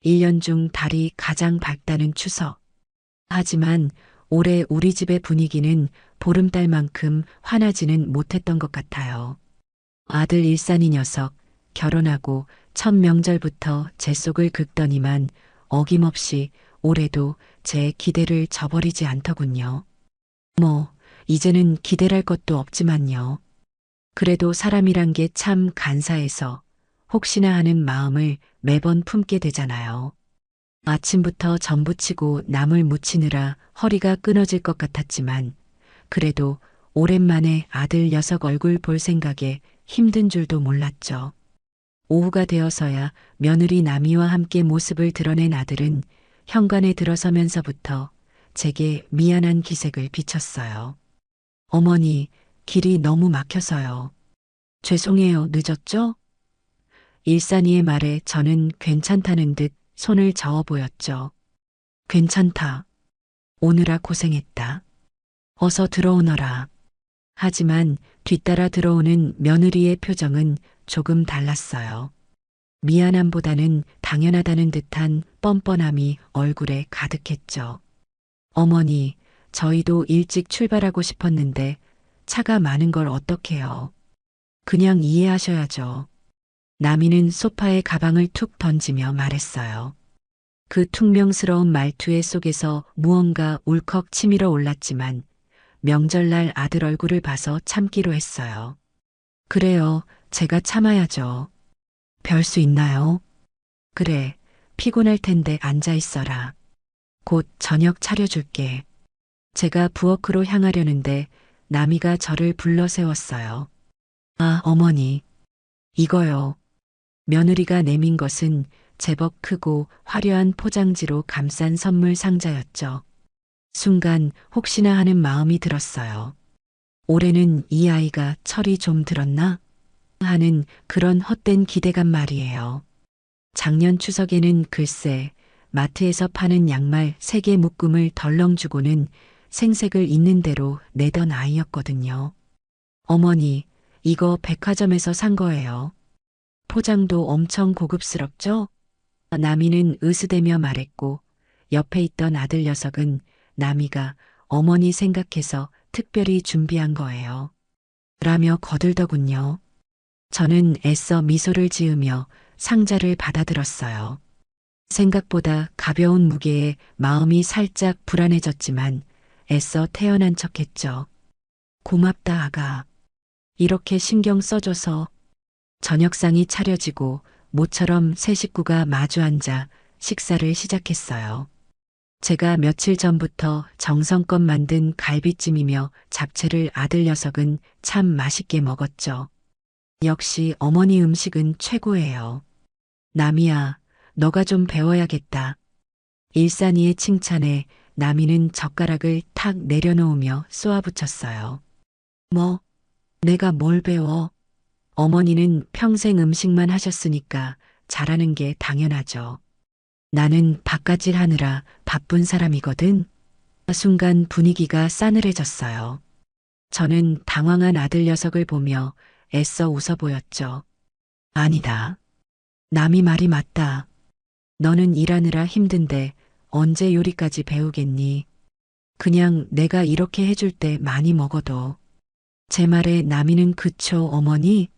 1년 중 달이 가장 밝다는 추석. 하지만 올해 우리 집의 분위기는 보름달만큼 환하지는 못했던 것 같아요. 아들 일산이 녀석 결혼하고 첫 명절부터 제 속을 긁더니만 어김없이 올해도 제 기대를 저버리지 않더군요. 뭐, 이제는 기대랄 것도 없지만요. 그래도 사람이란 게 참 간사해서 혹시나 하는 마음을 매번 품게 되잖아요. 아침부터 전부치고 나물 무치느라 허리가 끊어질 것 같았지만 그래도 오랜만에 아들 녀석 얼굴 볼 생각에 힘든 줄도 몰랐죠. 오후가 되어서야 며느리 나미와 함께 모습을 드러낸 아들은 현관에 들어서면서부터 제게 미안한 기색을 비쳤어요. 어머니, 길이 너무 막혀서요. 죄송해요, 늦었죠? 일산이의 말에 저는 괜찮다는 듯 손을 저어 보였죠. 괜찮다. 오느라 고생했다. 어서 들어오너라. 하지만 뒤따라 들어오는 며느리의 표정은 조금 달랐어요. 미안함보다는 당연하다는 듯한 뻔뻔함이 얼굴에 가득했죠. 어머니, 저희도 일찍 출발하고 싶었는데 차가 많은 걸 어떡해요. 그냥 이해하셔야죠. 나미는 소파에 가방을 툭 던지며 말했어요. 그 퉁명스러운 말투의 속에서 무언가 울컥 치밀어 올랐지만 명절날 아들 얼굴을 봐서 참기로 했어요. 그래요, 제가 참아야죠. 별 수 있나요? 그래, 피곤할 텐데 앉아 있어라. 곧 저녁 차려줄게. 제가 부엌으로 향하려는데 나미가 저를 불러 세웠어요. 아, 어머니. 이거요. 며느리가 내민 것은 제법 크고 화려한 포장지로 감싼 선물 상자였죠. 순간 혹시나 하는 마음이 들었어요. 올해는 이 아이가 철이 좀 들었나? 하는 그런 헛된 기대감 말이에요. 작년 추석에는 글쎄 마트에서 파는 양말 3개 묶음을 덜렁 주고는 생색을 있는 대로 내던 아이였거든요. 어머니, 이거 백화점에서 산 거예요. 포장도 엄청 고급스럽죠? 나미는 으스대며 말했고 옆에 있던 아들 녀석은 나미가 어머니 생각해서 특별히 준비한 거예요. 라며 거들더군요. 저는 애써 미소를 지으며 상자를 받아들었어요. 생각보다 가벼운 무게에 마음이 살짝 불안해졌지만 애써 태연한 척했죠. 고맙다 아가. 이렇게 신경 써줘서. 저녁상이 차려지고 모처럼 세 식구가 마주 앉아 식사를 시작했어요. 제가 며칠 전부터 정성껏 만든 갈비찜이며 잡채를 아들 녀석은 참 맛있게 먹었죠. 역시 어머니 음식은 최고예요. 나미야, 너가 좀 배워야겠다. 일산이의 칭찬에 나미는 젓가락을 탁 내려놓으며 쏘아붙였어요. 뭐, 내가 뭘 배워? 어머니는 평생 음식만 하셨으니까 잘하는 게 당연하죠. 나는 바깥일 하느라 바쁜 사람이거든. 순간 분위기가 싸늘해졌어요. 저는 당황한 아들 녀석을 보며 애써 웃어 보였죠. 아니다. 남이 말이 맞다. 너는 일하느라 힘든데 언제 요리까지 배우겠니? 그냥 내가 이렇게 해줄 때 많이 먹어도. 제 말에 나미는 그쵸, 어머니?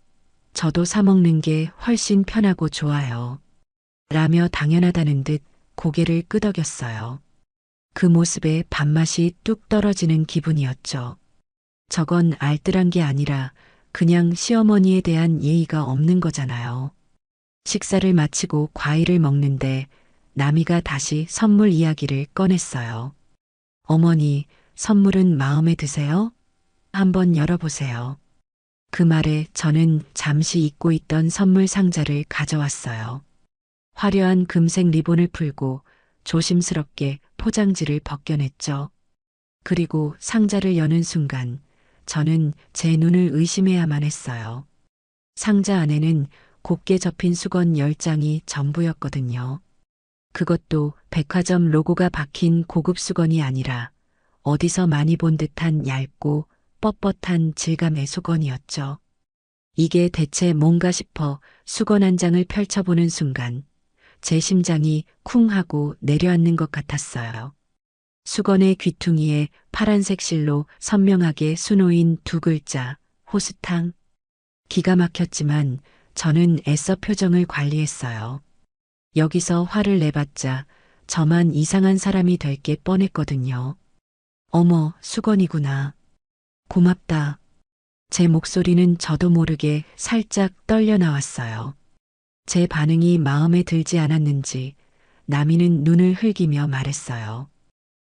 저도 사 먹는 게 훨씬 편하고 좋아요. 라며 당연하다는 듯 고개를 끄덕였어요. 그 모습에 밥맛이 뚝 떨어지는 기분이었죠. 저건 알뜰한 게 아니라 그냥 시어머니에 대한 예의가 없는 거잖아요. 식사를 마치고 과일을 먹는데 나미가 다시 선물 이야기를 꺼냈어요. 어머니, 선물은 마음에 드세요? 한번 열어보세요. 그 말에 저는 잠시 잊고 있던 선물 상자를 가져왔어요. 화려한 금색 리본을 풀고 조심스럽게 포장지를 벗겨냈죠. 그리고 상자를 여는 순간 저는 제 눈을 의심해야만 했어요. 상자 안에는 곱게 접힌 수건 10장이 전부였거든요. 그것도 백화점 로고가 박힌 고급 수건이 아니라 어디서 많이 본 듯한 얇고 뻣뻣한 질감의 수건이었죠. 이게 대체 뭔가 싶어 수건 한 장을 펼쳐보는 순간 제 심장이 쿵 하고 내려앉는 것 같았어요. 수건의 귀퉁이에 파란색 실로 선명하게 수놓인 두 글자, 호스탕. 기가 막혔지만 저는 애써 표정을 관리했어요. 여기서 화를 내봤자 저만 이상한 사람이 될 게 뻔했거든요. 어머, 수건이구나. 고맙다. 제 목소리는 저도 모르게 살짝 떨려 나왔어요. 제 반응이 마음에 들지 않았는지 나미는 눈을 흘기며 말했어요.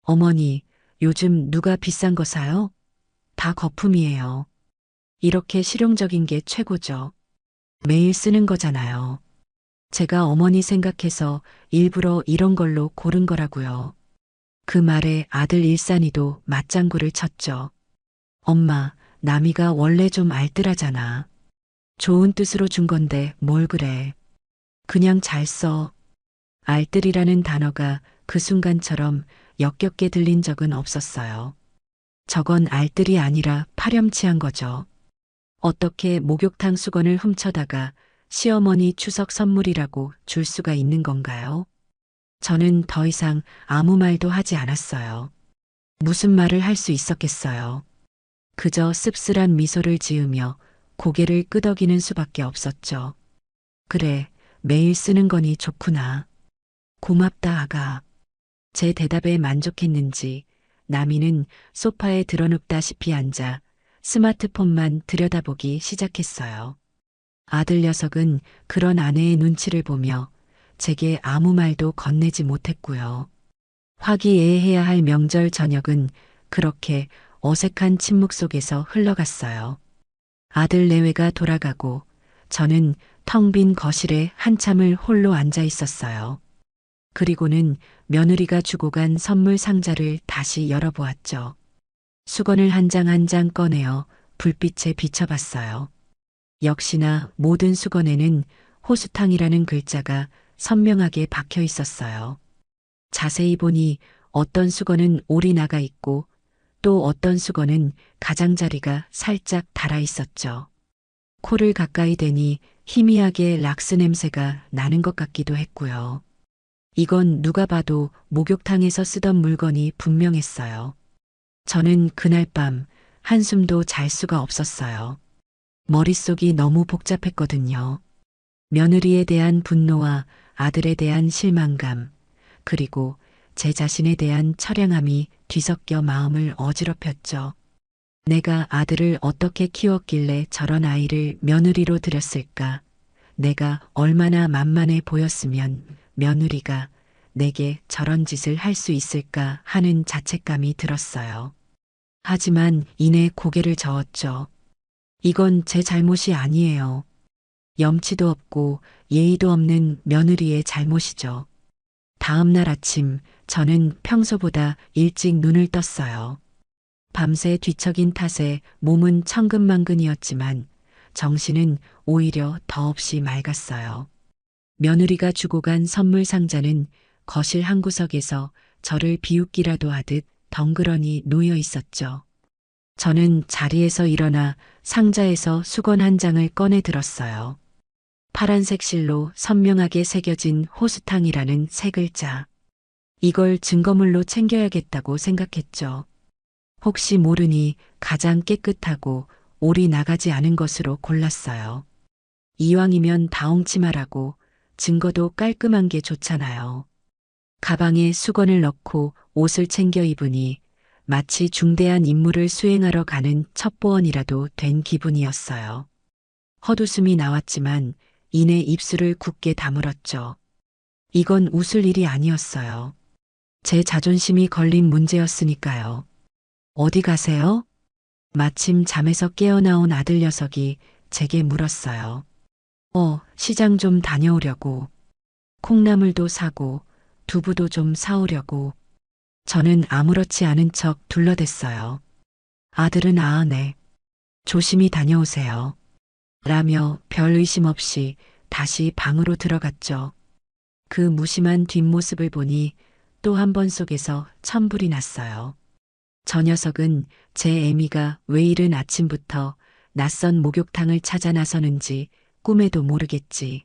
어머니, 요즘 누가 비싼 거 사요? 다 거품이에요. 이렇게 실용적인 게 최고죠. 매일 쓰는 거잖아요. 제가 어머니 생각해서 일부러 이런 걸로 고른 거라고요. 그 말에 아들 일산이도 맞장구를 쳤죠. 엄마, 나미가 원래 좀 알뜰하잖아. 좋은 뜻으로 준 건데 뭘 그래. 그냥 잘 써. 알뜰이라는 단어가 그 순간처럼 역겹게 들린 적은 없었어요. 저건 알뜰이 아니라 파렴치한 거죠. 어떻게 목욕탕 수건을 훔쳐다가 시어머니 추석 선물이라고 줄 수가 있는 건가요? 저는 더 이상 아무 말도 하지 않았어요. 무슨 말을 할 수 있었겠어요. 그저 씁쓸한 미소를 지으며 고개를 끄덕이는 수밖에 없었죠. 그래, 매일 쓰는 거니 좋구나. 고맙다, 아가. 제 대답에 만족했는지 나미는 소파에 드러눕다시피 앉아 스마트폰만 들여다보기 시작했어요. 아들 녀석은 그런 아내의 눈치를 보며 제게 아무 말도 건네지 못했고요. 화기애애해야 할 명절 저녁은 그렇게 어색한 침묵 속에서 흘러갔어요. 아들 내외가 돌아가고 저는 텅 빈 거실에 한참을 홀로 앉아 있었어요. 그리고는 며느리가 주고 간 선물 상자를 다시 열어보았죠. 수건을 한 장 한 장 꺼내어 불빛에 비춰봤어요. 역시나 모든 수건에는 호수탕이라는 글자가 선명하게 박혀 있었어요. 자세히 보니 어떤 수건은 올이 나가 있고 또 어떤 수건은 가장자리가 살짝 닳아 있었죠. 코를 가까이 대니 희미하게 락스 냄새가 나는 것 같기도 했고요. 이건 누가 봐도 목욕탕에서 쓰던 물건이 분명했어요. 저는 그날 밤 한숨도 잘 수가 없었어요. 머릿속이 너무 복잡했거든요. 며느리에 대한 분노와 아들에 대한 실망감, 그리고 제 자신에 대한 처량함이 뒤섞여 마음을 어지럽혔죠. 내가 아들을 어떻게 키웠길래 저런 아이를 며느리로 들였을까? 내가 얼마나 만만해 보였으면 며느리가 내게 저런 짓을 할 수 있을까 하는 자책감이 들었어요. 하지만 이내 고개를 저었죠. 이건 제 잘못이 아니에요. 염치도 없고 예의도 없는 며느리의 잘못이죠. 다음 날 아침 저는 평소보다 일찍 눈을 떴어요. 밤새 뒤척인 탓에 몸은 천근만근이었지만 정신은 오히려 더없이 맑았어요. 며느리가 주고 간 선물 상자는 거실 한 구석에서 저를 비웃기라도 하듯 덩그러니 놓여 있었죠. 저는 자리에서 일어나 상자에서 수건 한 장을 꺼내 들었어요. 파란색 실로 선명하게 새겨진 호수탕이라는 세 글자. 이걸 증거물로 챙겨야겠다고 생각했죠. 혹시 모르니 가장 깨끗하고 올이 나가지 않은 것으로 골랐어요. 이왕이면 다홍치마라고 증거도 깔끔한 게 좋잖아요. 가방에 수건을 넣고 옷을 챙겨 입으니 마치 중대한 임무를 수행하러 가는 첩보원이라도 된 기분이었어요. 헛웃음이 나왔지만 이내 입술을 굳게 다물었죠. 이건 웃을 일이 아니었어요. 제 자존심이 걸린 문제였으니까요. 어디 가세요? 마침 잠에서 깨어나온 아들 녀석이 제게 물었어요. 시장 좀 다녀오려고. 콩나물도 사고 두부도 좀 사오려고. 저는 아무렇지 않은 척 둘러댔어요. 아들은 네. 조심히 다녀오세요. 라며 별 의심 없이 다시 방으로 들어갔죠. 그 무심한 뒷모습을 보니 또 한 번 속에서 천불이 났어요. 저 녀석은 제 애미가 왜 이른 아침부터 낯선 목욕탕을 찾아 나서는지 꿈에도 모르겠지.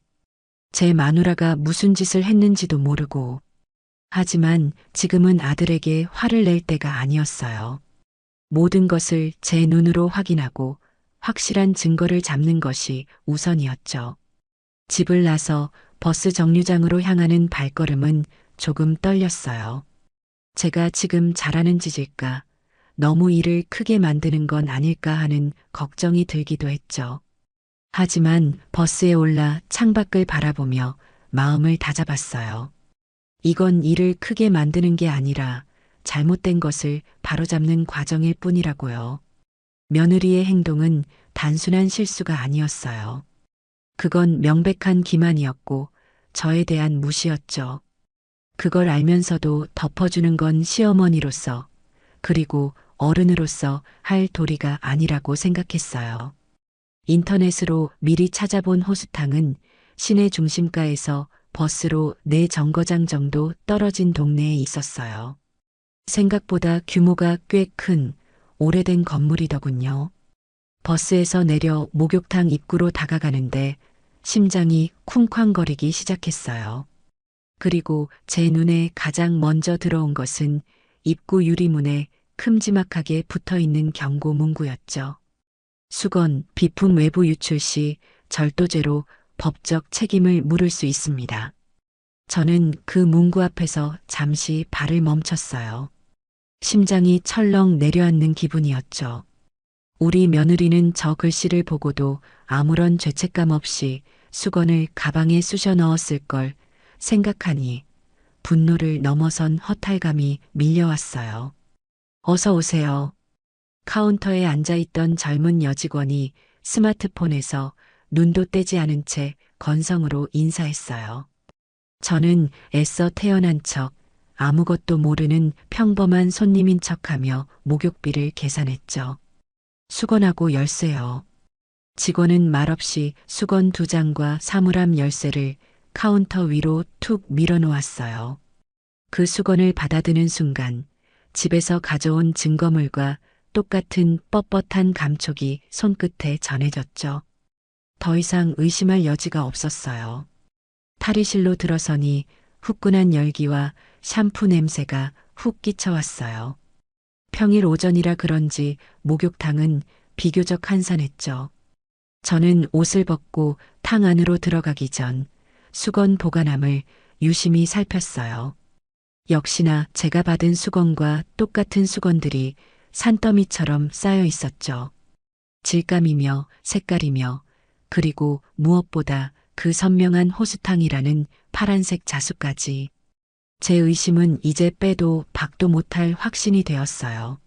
제 마누라가 무슨 짓을 했는지도 모르고. 하지만 지금은 아들에게 화를 낼 때가 아니었어요. 모든 것을 제 눈으로 확인하고 확실한 증거를 잡는 것이 우선이었죠. 집을 나서 버스 정류장으로 향하는 발걸음은 조금 떨렸어요. 제가 지금 잘하는 짓일까? 너무 일을 크게 만드는 건 아닐까 하는 걱정이 들기도 했죠. 하지만 버스에 올라 창밖을 바라보며 마음을 다잡았어요. 이건 일을 크게 만드는 게 아니라 잘못된 것을 바로잡는 과정일 뿐이라고요. 며느리의 행동은 단순한 실수가 아니었어요. 그건 명백한 기만이었고 저에 대한 무시였죠. 그걸 알면서도 덮어주는 건 시어머니로서 그리고 어른으로서 할 도리가 아니라고 생각했어요. 인터넷으로 미리 찾아본 호수탕은 시내 중심가에서 버스로 4정거장 정도 떨어진 동네에 있었어요. 생각보다 규모가 꽤 큰 오래된 건물이더군요. 버스에서 내려 목욕탕 입구로 다가가는데 심장이 쿵쾅거리기 시작했어요. 그리고 제 눈에 가장 먼저 들어온 것은 입구 유리문에 큼지막하게 붙어 있는 경고 문구였죠. 수건, 비품 외부 유출 시 절도죄로 법적 책임을 물을 수 있습니다. 저는 그 문구 앞에서 잠시 발을 멈췄어요. 심장이 철렁 내려앉는 기분이었죠. 우리 며느리는 저 글씨를 보고도 아무런 죄책감 없이 수건을 가방에 쑤셔 넣었을 걸 생각하니 분노를 넘어선 허탈감이 밀려왔어요. 어서 오세요. 카운터에 앉아있던 젊은 여직원이 스마트폰에서 눈도 떼지 않은 채 건성으로 인사했어요. 저는 애써 태어난 척 아무것도 모르는 평범한 손님인 척하며 목욕비를 계산했죠. 수건하고 열쇠요. 직원은 말없이 수건 2장과 사물함 열쇠를 카운터 위로 툭 밀어놓았어요. 그 수건을 받아드는 순간 집에서 가져온 증거물과 똑같은 뻣뻣한 감촉이 손끝에 전해졌죠. 더 이상 의심할 여지가 없었어요. 탈의실로 들어서니 후끈한 열기와 샴푸 냄새가 훅 끼쳐왔어요. 평일 오전이라 그런지 목욕탕은 비교적 한산했죠. 저는 옷을 벗고 탕 안으로 들어가기 전 수건 보관함을 유심히 살폈어요. 역시나 제가 받은 수건과 똑같은 수건들이 산더미처럼 쌓여 있었죠. 질감이며 색깔이며 그리고 무엇보다 그 선명한 호수탕이라는 파란색 자수까지. 제 의심은 이제 빼도 박도 못할 확신이 되었어요.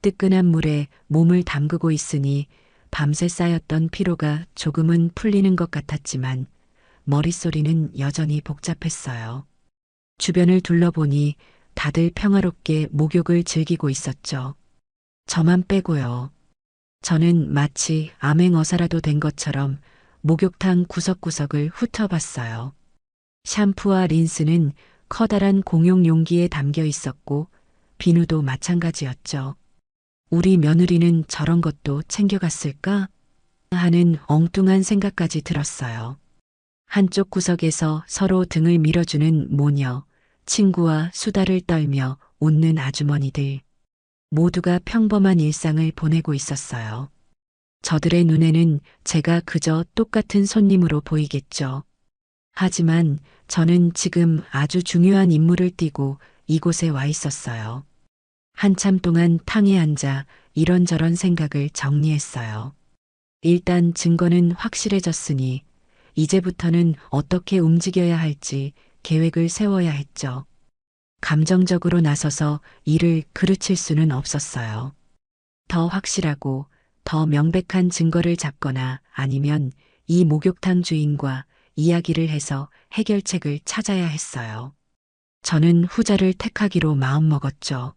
뜨끈한 물에 몸을 담그고 있으니 밤새 쌓였던 피로가 조금은 풀리는 것 같았지만 머릿소리는 여전히 복잡했어요. 주변을 둘러보니 다들 평화롭게 목욕을 즐기고 있었죠. 저만 빼고요. 저는 마치 암행어사라도 된 것처럼 목욕탕 구석구석을 훑어봤어요. 샴푸와 린스는 커다란 공용 용기에 담겨 있었고 비누도 마찬가지였죠. 우리 며느리는 저런 것도 챙겨갔을까? 하는 엉뚱한 생각까지 들었어요. 한쪽 구석에서 서로 등을 밀어주는 모녀, 친구와 수다를 떨며 웃는 아주머니들. 모두가 평범한 일상을 보내고 있었어요. 저들의 눈에는 제가 그저 똑같은 손님으로 보이겠죠. 하지만 저는 지금 아주 중요한 임무를 띠고 이곳에 와 있었어요. 한참 동안 탕에 앉아 이런저런 생각을 정리했어요. 일단 증거는 확실해졌으니 이제부터는 어떻게 움직여야 할지 계획을 세워야 했죠. 감정적으로 나서서 일을 그르칠 수는 없었어요. 더 확실하고 더 명백한 증거를 잡거나 아니면 이 목욕탕 주인과 이야기를 해서 해결책을 찾아야 했어요. 저는 후자를 택하기로 마음먹었죠.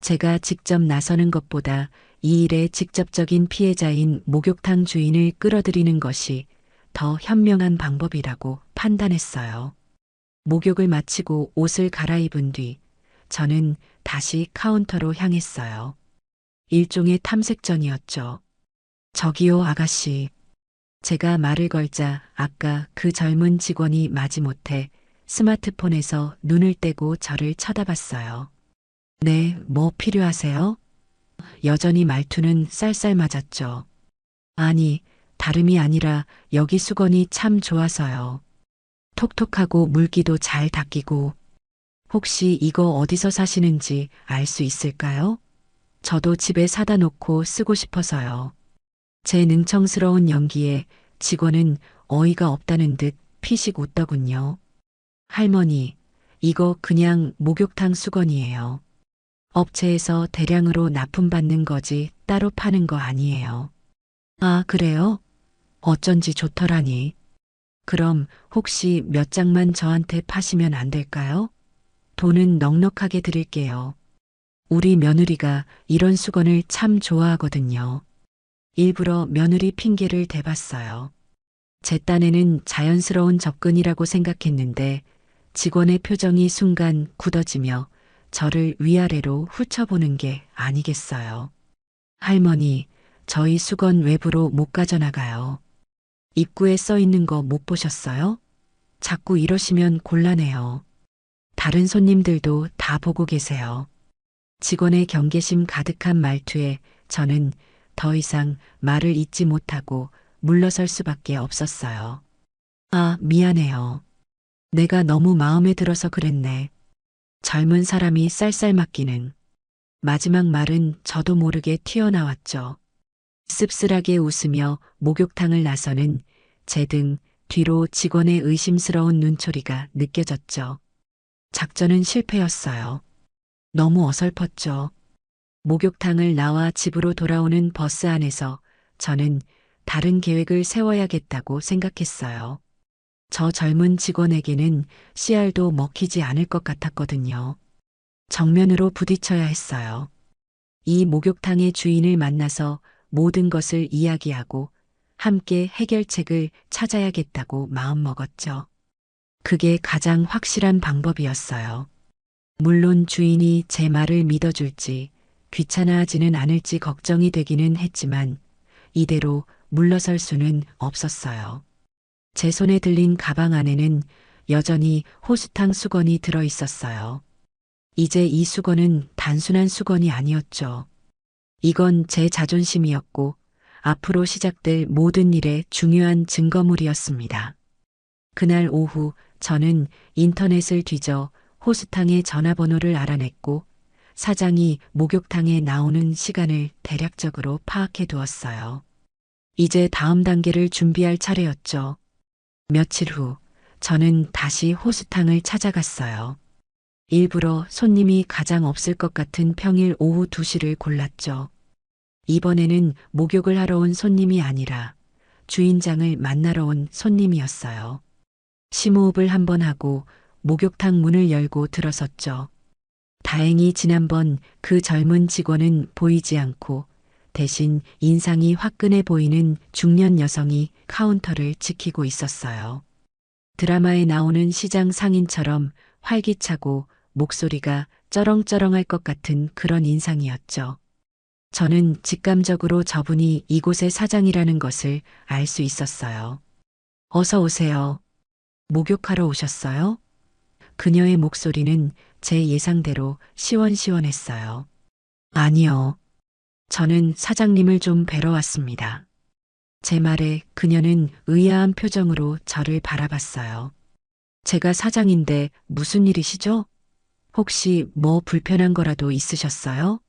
제가 직접 나서는 것보다 이 일의 직접적인 피해자인 목욕탕 주인을 끌어들이는 것이 더 현명한 방법이라고 판단했어요. 목욕을 마치고 옷을 갈아입은 뒤 저는 다시 카운터로 향했어요. 일종의 탐색전이었죠. 저기요, 아가씨. 제가 말을 걸자 아까 그 젊은 직원이 마지못해 스마트폰에서 눈을 떼고 저를 쳐다봤어요. 네, 뭐 필요하세요? 여전히 말투는 쌀쌀맞았죠. 아니, 다름이 아니라 여기 수건이 참 좋아서요. 톡톡하고 물기도 잘 닦이고 혹시 이거 어디서 사시는지 알 수 있을까요? 저도 집에 사다 놓고 쓰고 싶어서요. 제 능청스러운 연기에 직원은 어이가 없다는 듯 피식 웃더군요. 할머니, 이거 그냥 목욕탕 수건이에요. 업체에서 대량으로 납품받는 거지 따로 파는 거 아니에요. 아, 그래요? 어쩐지 좋더라니. 그럼 혹시 몇 장만 저한테 파시면 안 될까요? 돈은 넉넉하게 드릴게요. 우리 며느리가 이런 수건을 참 좋아하거든요. 일부러 며느리 핑계를 대봤어요. 제 딴에는 자연스러운 접근이라고 생각했는데 직원의 표정이 순간 굳어지며 저를 위아래로 훑어보는 게 아니겠어요. 할머니, 저희 수건 외부로 못 가져나가요. 입구에 써 있는 거 못 보셨어요? 자꾸 이러시면 곤란해요. 다른 손님들도 다 보고 계세요. 직원의 경계심 가득한 말투에 저는 더 이상 말을 잇지 못하고 물러설 수밖에 없었어요. 아, 미안해요. 내가 너무 마음에 들어서 그랬네. 젊은 사람이 쌀쌀 맞기는. 마지막 말은 저도 모르게 튀어나왔죠. 씁쓸하게 웃으며 목욕탕을 나서는 제 등 뒤로 직원의 의심스러운 눈초리가 느껴졌죠. 작전은 실패였어요. 너무 어설펐죠. 목욕탕을 나와 집으로 돌아오는 버스 안에서 저는 다른 계획을 세워야겠다고 생각했어요. 저 젊은 직원에게는 씨알도 먹히지 않을 것 같았거든요. 정면으로 부딪혀야 했어요. 이 목욕탕의 주인을 만나서 모든 것을 이야기하고 함께 해결책을 찾아야겠다고 마음먹었죠. 그게 가장 확실한 방법이었어요. 물론 주인이 제 말을 믿어줄지 귀찮아하지는 않을지 걱정이 되기는 했지만 이대로 물러설 수는 없었어요. 제 손에 들린 가방 안에는 여전히 호수탕 수건이 들어 있었어요. 이제 이 수건은 단순한 수건이 아니었죠. 이건 제 자존심이었고 앞으로 시작될 모든 일의 중요한 증거물이었습니다. 그날 오후 저는 인터넷을 뒤져 호수탕의 전화번호를 알아냈고 사장이 목욕탕에 나오는 시간을 대략적으로 파악해 두었어요. 이제 다음 단계를 준비할 차례였죠. 며칠 후 저는 다시 호수탕을 찾아갔어요. 일부러 손님이 가장 없을 것 같은 평일 오후 2시를 골랐죠. 이번에는 목욕을 하러 온 손님이 아니라 주인장을 만나러 온 손님이었어요. 심호흡을 한번 하고 목욕탕 문을 열고 들어섰죠. 다행히 지난번 그 젊은 직원은 보이지 않고 대신 인상이 화끈해 보이는 중년 여성이 카운터를 지키고 있었어요. 드라마에 나오는 시장 상인처럼 활기차고 목소리가 쩌렁쩌렁할 것 같은 그런 인상이었죠. 저는 직감적으로 저분이 이곳의 사장이라는 것을 알 수 있었어요. 어서 오세요. 목욕하러 오셨어요? 그녀의 목소리는 제 예상대로 시원시원했어요. 아니요. 저는 사장님을 좀 뵈러 왔습니다. 제 말에 그녀는 의아한 표정으로 저를 바라봤어요. 제가 사장인데 무슨 일이시죠? 혹시 뭐 불편한 거라도 있으셨어요?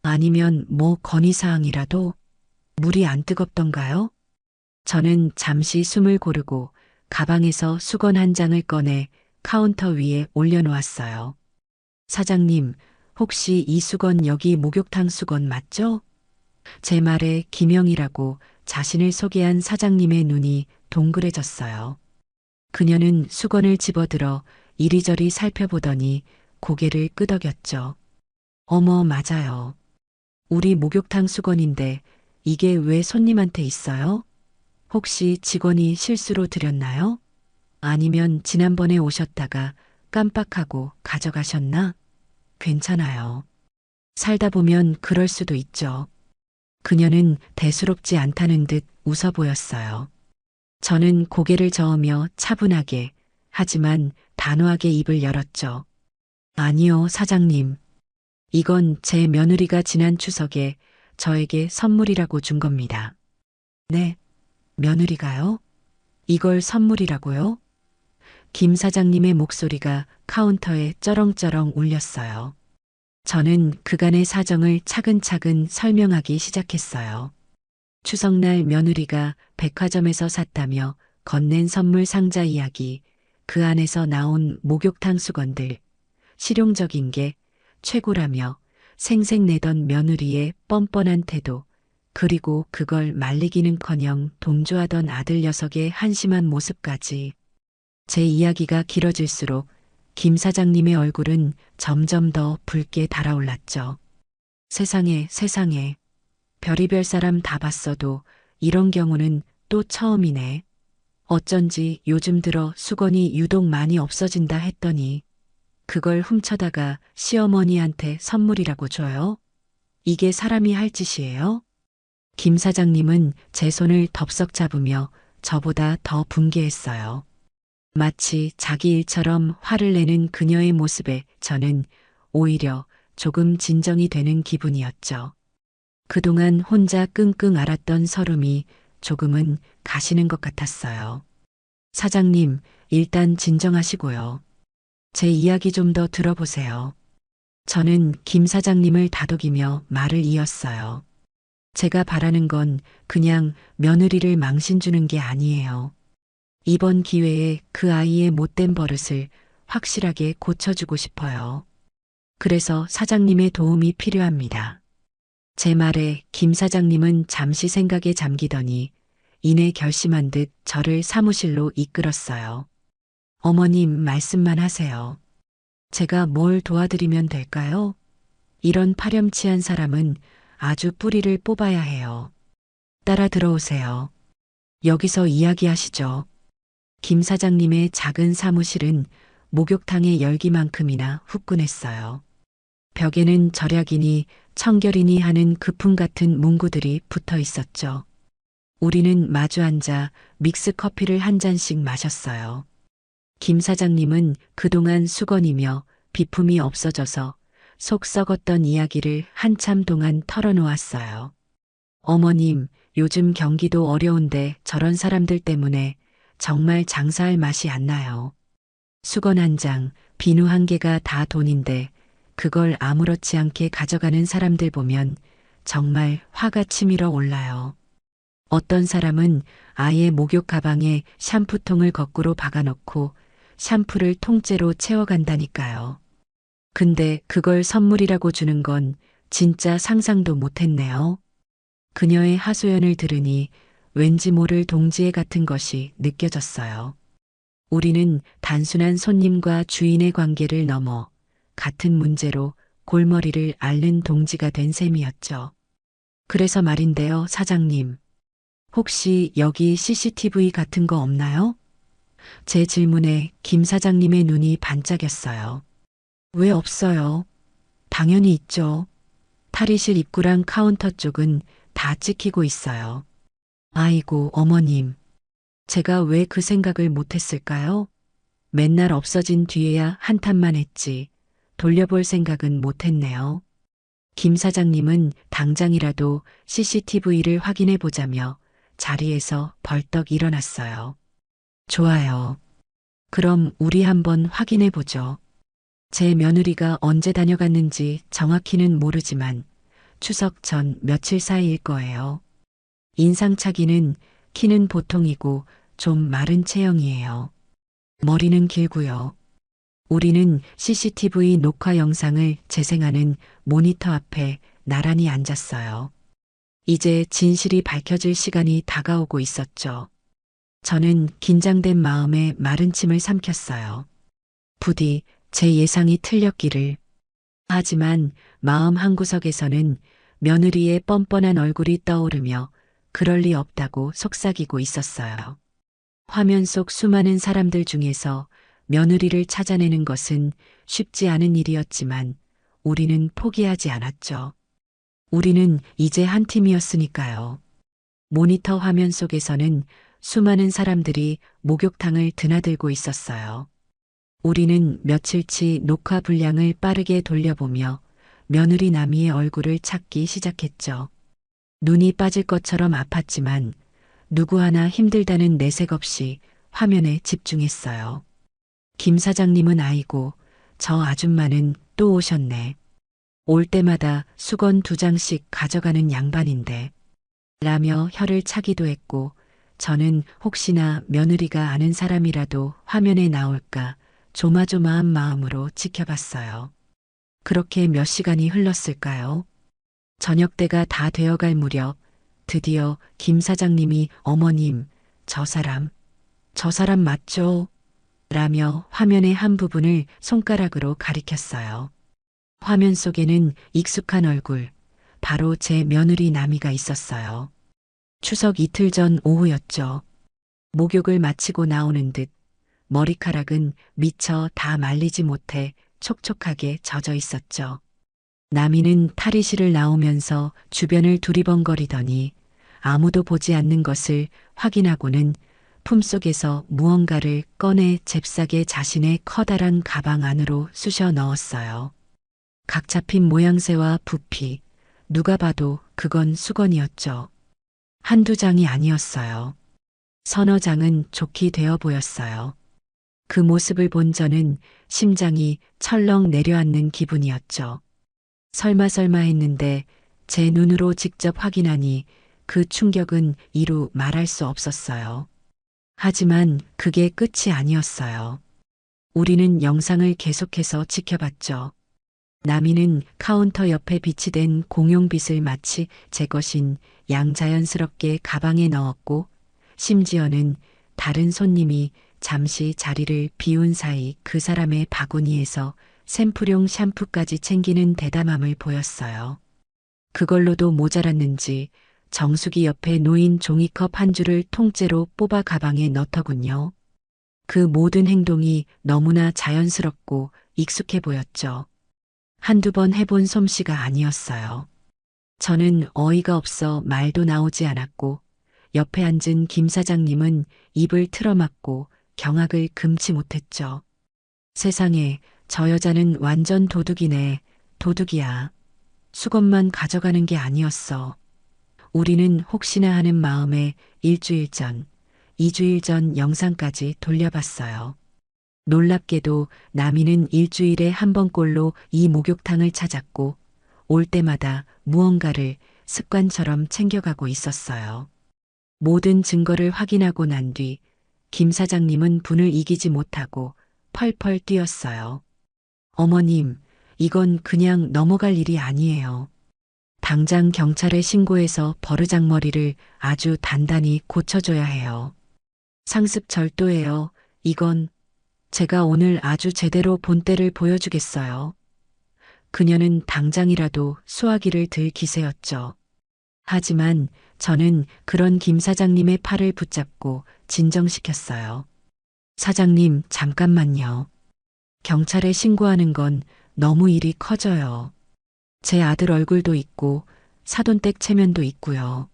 아니면 뭐 건의사항이라도? 물이 안 뜨겁던가요? 저는 잠시 숨을 고르고 가방에서 수건 한 장을 꺼내 카운터 위에 올려놓았어요. 사장님, 혹시 이 수건 여기 목욕탕 수건 맞죠? 제 말에 김영이라고 자신을 소개한 사장님의 눈이 동그래졌어요. 그녀는 수건을 집어들어 이리저리 살펴보더니 고개를 끄덕였죠. 어머, 맞아요. 우리 목욕탕 수건인데 이게 왜 손님한테 있어요? 혹시 직원이 실수로 드렸나요? 아니면 지난번에 오셨다가 깜빡하고 가져가셨나? 괜찮아요. 살다 보면 그럴 수도 있죠. 그녀는 대수롭지 않다는 듯 웃어 보였어요. 저는 고개를 저으며 차분하게, 하지만 단호하게 입을 열었죠. 아니요, 사장님. 이건 제 며느리가 지난 추석에 저에게 선물이라고 준 겁니다. 네, 며느리가요? 이걸 선물이라고요? 김 사장님의 목소리가 카운터에 쩌렁쩌렁 울렸어요. 저는 그간의 사정을 차근차근 설명하기 시작했어요. 추석날 며느리가 백화점에서 샀다며 건넨 선물 상자 이야기, 그 안에서 나온 목욕탕 수건들, 실용적인 게 최고라며 생색내던 며느리의 뻔뻔한 태도, 그리고 그걸 말리기는커녕 동조하던 아들 녀석의 한심한 모습까지. 제 이야기가 길어질수록 김 사장님의 얼굴은 점점 더 붉게 달아올랐죠. 세상에, 세상에. 별의별 사람 다 봤어도 이런 경우는 또 처음이네. 어쩐지 요즘 들어 수건이 유독 많이 없어진다 했더니 그걸 훔쳐다가 시어머니한테 선물이라고 줘요? 이게 사람이 할 짓이에요? 김 사장님은 제 손을 덥석 잡으며 저보다 더 분개했어요. 마치 자기 일처럼 화를 내는 그녀의 모습에 저는 오히려 조금 진정이 되는 기분이었죠. 그동안 혼자 끙끙 앓았던 서름이 조금은 가시는 것 같았어요. 사장님, 일단 진정하시고요. 제 이야기 좀 더 들어보세요. 저는 김 사장님을 다독이며 말을 이었어요. 제가 바라는 건 그냥 며느리를 망신주는 게 아니에요. 이번 기회에 그 아이의 못된 버릇을 확실하게 고쳐주고 싶어요. 그래서 사장님의 도움이 필요합니다. 제 말에 김 사장님은 잠시 생각에 잠기더니 이내 결심한 듯 저를 사무실로 이끌었어요. 어머님 말씀만 하세요. 제가 뭘 도와드리면 될까요? 이런 파렴치한 사람은 아주 뿌리를 뽑아야 해요. 따라 들어오세요. 여기서 이야기하시죠. 김 사장님의 작은 사무실은 목욕탕의 열기만큼이나 후끈했어요. 벽에는 절약이니 청결이니 하는 거품 같은 문구들이 붙어 있었죠. 우리는 마주 앉아 믹스 커피를 한 잔씩 마셨어요. 김 사장님은 그동안 수건이며 비품이 없어져서 속 썩었던 이야기를 한참 동안 털어놓았어요. 어머님, 요즘 경기도 어려운데 저런 사람들 때문에 정말 장사할 맛이 안 나요. 수건 한 장, 비누 한 개가 다 돈인데 그걸 아무렇지 않게 가져가는 사람들 보면 정말 화가 치밀어 올라요. 어떤 사람은 아예 목욕 가방에 샴푸통을 거꾸로 박아놓고 샴푸를 통째로 채워간다니까요. 근데 그걸 선물이라고 주는 건 진짜 상상도 못했네요. 그녀의 하소연을 들으니 왠지 모를 동지애 같은 것이 느껴졌어요. 우리는 단순한 손님과 주인의 관계를 넘어 같은 문제로 골머리를 앓는 동지가 된 셈이었죠. 그래서 말인데요, 사장님. 혹시 여기 CCTV 같은 거 없나요? 제 질문에 김 사장님의 눈이 반짝였어요. 왜 없어요? 당연히 있죠. 탈의실 입구랑 카운터 쪽은 다 찍히고 있어요. 아이고, 어머님. 제가 왜 그 생각을 못했을까요? 맨날 없어진 뒤에야 한탄만 했지. 돌려볼 생각은 못했네요. 김 사장님은 당장이라도 CCTV를 확인해 보자며 자리에서 벌떡 일어났어요. 좋아요. 그럼 우리 한번 확인해 보죠. 제 며느리가 언제 다녀갔는지 정확히는 모르지만 추석 전 며칠 사이일 거예요. 인상착의는 키는 보통이고 좀 마른 체형이에요. 머리는 길고요. 우리는 CCTV 녹화 영상을 재생하는 모니터 앞에 나란히 앉았어요. 이제 진실이 밝혀질 시간이 다가오고 있었죠. 저는 긴장된 마음에 마른 침을 삼켰어요. 부디 제 예상이 틀렸기를. 하지만 마음 한구석에서는 며느리의 뻔뻔한 얼굴이 떠오르며 그럴 리 없다고 속삭이고 있었어요. 화면 속 수많은 사람들 중에서 며느리를 찾아내는 것은 쉽지 않은 일이었지만 우리는 포기하지 않았죠. 우리는 이제 한 팀이었으니까요. 모니터 화면 속에서는 수많은 사람들이 목욕탕을 드나들고 있었어요. 우리는 며칠치 녹화 분량을 빠르게 돌려보며 며느리 나미의 얼굴을 찾기 시작했죠. 눈이 빠질 것처럼 아팠지만 누구 하나 힘들다는 내색 없이 화면에 집중했어요. 김 사장님은 아이고, 저 아줌마는 또 오셨네. 올 때마다 수건 2장씩 가져가는 양반인데. 라며 혀를 차기도 했고, 저는 혹시나 며느리가 아는 사람이라도 화면에 나올까 조마조마한 마음으로 지켜봤어요. 그렇게 몇 시간이 흘렀을까요? 저녁때가 다 되어갈 무렵 드디어 김 사장님이 어머님, 저 사람 맞죠? 라며 화면의 한 부분을 손가락으로 가리켰어요. 화면 속에는 익숙한 얼굴, 바로 제 며느리 나미가 있었어요. 추석 이틀 전 오후였죠. 목욕을 마치고 나오는 듯 머리카락은 미처 다 말리지 못해 촉촉하게 젖어 있었죠. 나미는 탈의실을 나오면서 주변을 두리번거리더니 아무도 보지 않는 것을 확인하고는 품속에서 무언가를 꺼내 잽싸게 자신의 커다란 가방 안으로 쑤셔 넣었어요. 각 잡힌 모양새와 부피, 누가 봐도 그건 수건이었죠. 한두 장이 아니었어요. 서너 장은 좋게 되어 보였어요. 그 모습을 본 저는 심장이 철렁 내려앉는 기분이었죠. 설마 했는데 제 눈으로 직접 확인하니 그 충격은 이루 말할 수 없었어요. 하지만 그게 끝이 아니었어요. 우리는 영상을 계속해서 지켜봤죠. 나미는 카운터 옆에 비치된 공용빗을 마치 제 것인 양 자연스럽게 가방에 넣었고, 심지어는 다른 손님이 잠시 자리를 비운 사이 그 사람의 바구니에서 샘플용 샴푸까지 챙기는 대담함을 보였어요. 그걸로도 모자랐는지 정수기 옆에 놓인 종이컵 한 줄을 통째로 뽑아 가방에 넣더군요. 그 모든 행동이 너무나 자연스럽고 익숙해 보였죠. 한두 번 해본 솜씨가 아니었어요. 저는 어이가 없어 말도 나오지 않았고, 옆에 앉은 김 사장님은 입을 틀어막고 경악을 금치 못했죠. 세상에, 저 여자는 완전 도둑이네. 도둑이야. 수건만 가져가는 게 아니었어. 우리는 혹시나 하는 마음에 일주일 전, 2주일 전 영상까지 돌려봤어요. 놀랍게도 나미는 일주일에 한 번꼴로 이 목욕탕을 찾았고, 올 때마다 무언가를 습관처럼 챙겨가고 있었어요. 모든 증거를 확인하고 난 뒤 김 사장님은 분을 이기지 못하고 펄펄 뛰었어요. 어머님, 이건 그냥 넘어갈 일이 아니에요. 당장 경찰에 신고해서 버르장머리를 아주 단단히 고쳐줘야 해요. 상습 절도예요. 이건 제가 오늘 아주 제대로 본때를 보여주겠어요. 그녀는 당장이라도 수화기를 들 기세였죠. 하지만 저는 그런 김 사장님의 팔을 붙잡고 진정시켰어요. 사장님, 잠깐만요. 경찰에 신고하는 건 너무 일이 커져요. 제 아들 얼굴도 있고 사돈댁 체면도 있고요.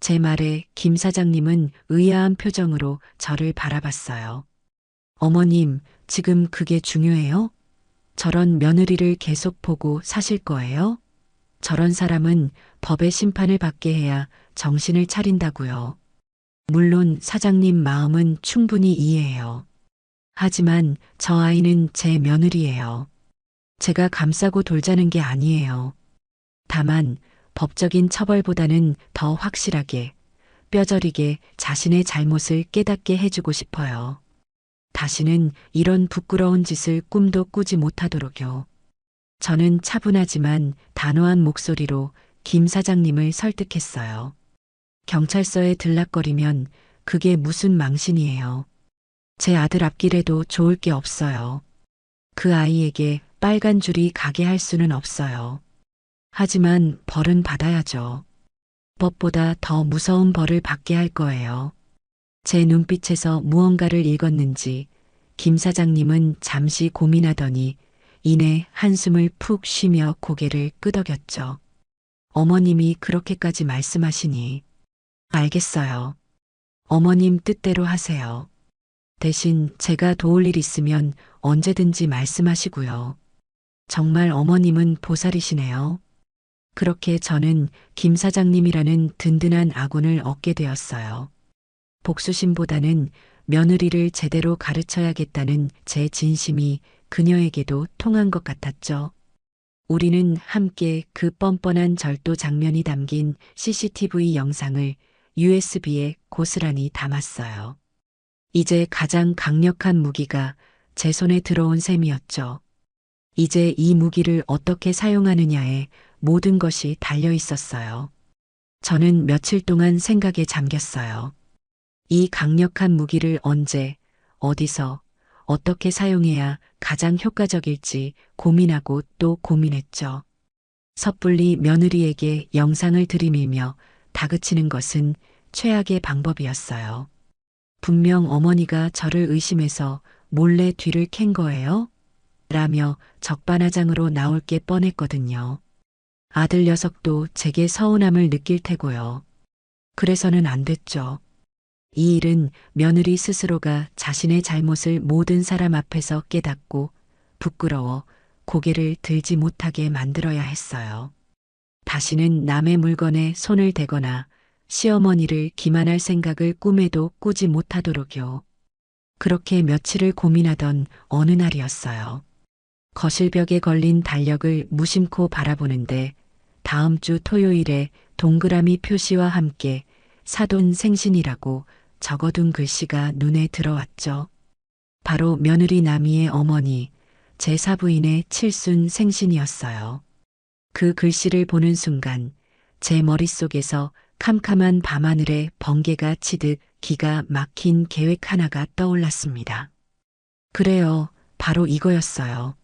제 말에 김 사장님은 의아한 표정으로 저를 바라봤어요. 어머님, 지금 그게 중요해요? 저런 며느리를 계속 보고 사실 거예요? 저런 사람은 법의 심판을 받게 해야 정신을 차린다고요. 물론 사장님 마음은 충분히 이해해요. 하지만 저 아이는 제 며느리예요. 제가 감싸고 돌자는 게 아니에요. 다만 법적인 처벌보다는 더 확실하게, 뼈저리게 자신의 잘못을 깨닫게 해주고 싶어요. 다시는 이런 부끄러운 짓을 꿈도 꾸지 못하도록요. 저는 차분하지만 단호한 목소리로 김 사장님을 설득했어요. 경찰서에 들락거리면 그게 무슨 망신이에요. 제 아들 앞길에도 좋을 게 없어요. 그 아이에게 빨간 줄이 가게 할 수는 없어요. 하지만 벌은 받아야죠. 법보다 더 무서운 벌을 받게 할 거예요. 제 눈빛에서 무언가를 읽었는지 김 사장님은 잠시 고민하더니 이내 한숨을 푹 쉬며 고개를 끄덕였죠. 어머님이 그렇게까지 말씀하시니. 알겠어요. 어머님 뜻대로 하세요. 대신 제가 도울 일 있으면 언제든지 말씀하시고요. 정말 어머님은 보살이시네요. 그렇게 저는 김 사장님이라는 든든한 아군을 얻게 되었어요. 복수심보다는 며느리를 제대로 가르쳐야겠다는 제 진심이 그녀에게도 통한 것 같았죠. 우리는 함께 그 뻔뻔한 절도 장면이 담긴 CCTV 영상을 USB에 고스란히 담았어요. 이제 가장 강력한 무기가 제 손에 들어온 셈이었죠. 이제 이 무기를 어떻게 사용하느냐에 모든 것이 달려 있었어요. 저는 며칠 동안 생각에 잠겼어요. 이 강력한 무기를 언제, 어디서, 어떻게 사용해야 가장 효과적일지 고민하고 또 고민했죠. 섣불리 며느리에게 영상을 들이밀며 다그치는 것은 최악의 방법이었어요. 분명 어머니가 저를 의심해서 몰래 뒤를 캔 거예요? 라며 적반하장으로 나올 게 뻔했거든요. 아들 녀석도 제게 서운함을 느낄 테고요. 그래서는 안 됐죠. 이 일은 며느리 스스로가 자신의 잘못을 모든 사람 앞에서 깨닫고 부끄러워 고개를 들지 못하게 만들어야 했어요. 다시는 남의 물건에 손을 대거나 시어머니를 기만할 생각을 꿈에도 꾸지 못하도록요. 그렇게 며칠을 고민하던 어느 날이었어요. 거실벽에 걸린 달력을 무심코 바라보는데 다음 주 토요일에 동그라미 표시와 함께 사돈 생신이라고 적어둔 글씨가 눈에 들어왔죠. 바로 며느리 나미의 어머니, 제 사부인의 칠순 생신이었어요. 그 글씨를 보는 순간 제 머릿속에서 캄캄한 밤하늘에 번개가 치듯 기가 막힌 계획 하나가 떠올랐습니다. 그래요, 바로 이거였어요.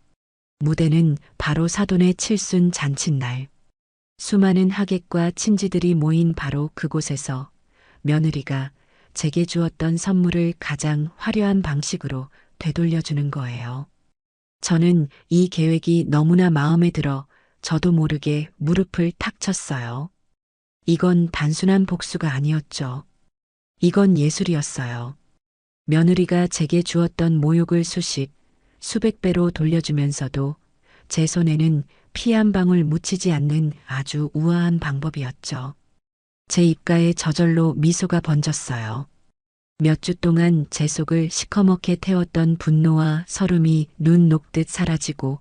무대는 바로 사돈의 칠순 잔칫날. 수많은 하객과 친지들이 모인 바로 그곳에서 며느리가 제게 주었던 선물을 가장 화려한 방식으로 되돌려주는 거예요. 저는 이 계획이 너무나 마음에 들어 저도 모르게 무릎을 탁 쳤어요. 이건 단순한 복수가 아니었죠. 이건 예술이었어요. 며느리가 제게 주었던 모욕을 수백 배로 돌려주면서도 제 손에는 피 한 방울 묻히지 않는 아주 우아한 방법이었죠. 제 입가에 저절로 미소가 번졌어요. 몇 주 동안 제 속을 시커멓게 태웠던 분노와 서름이 눈 녹듯 사라지고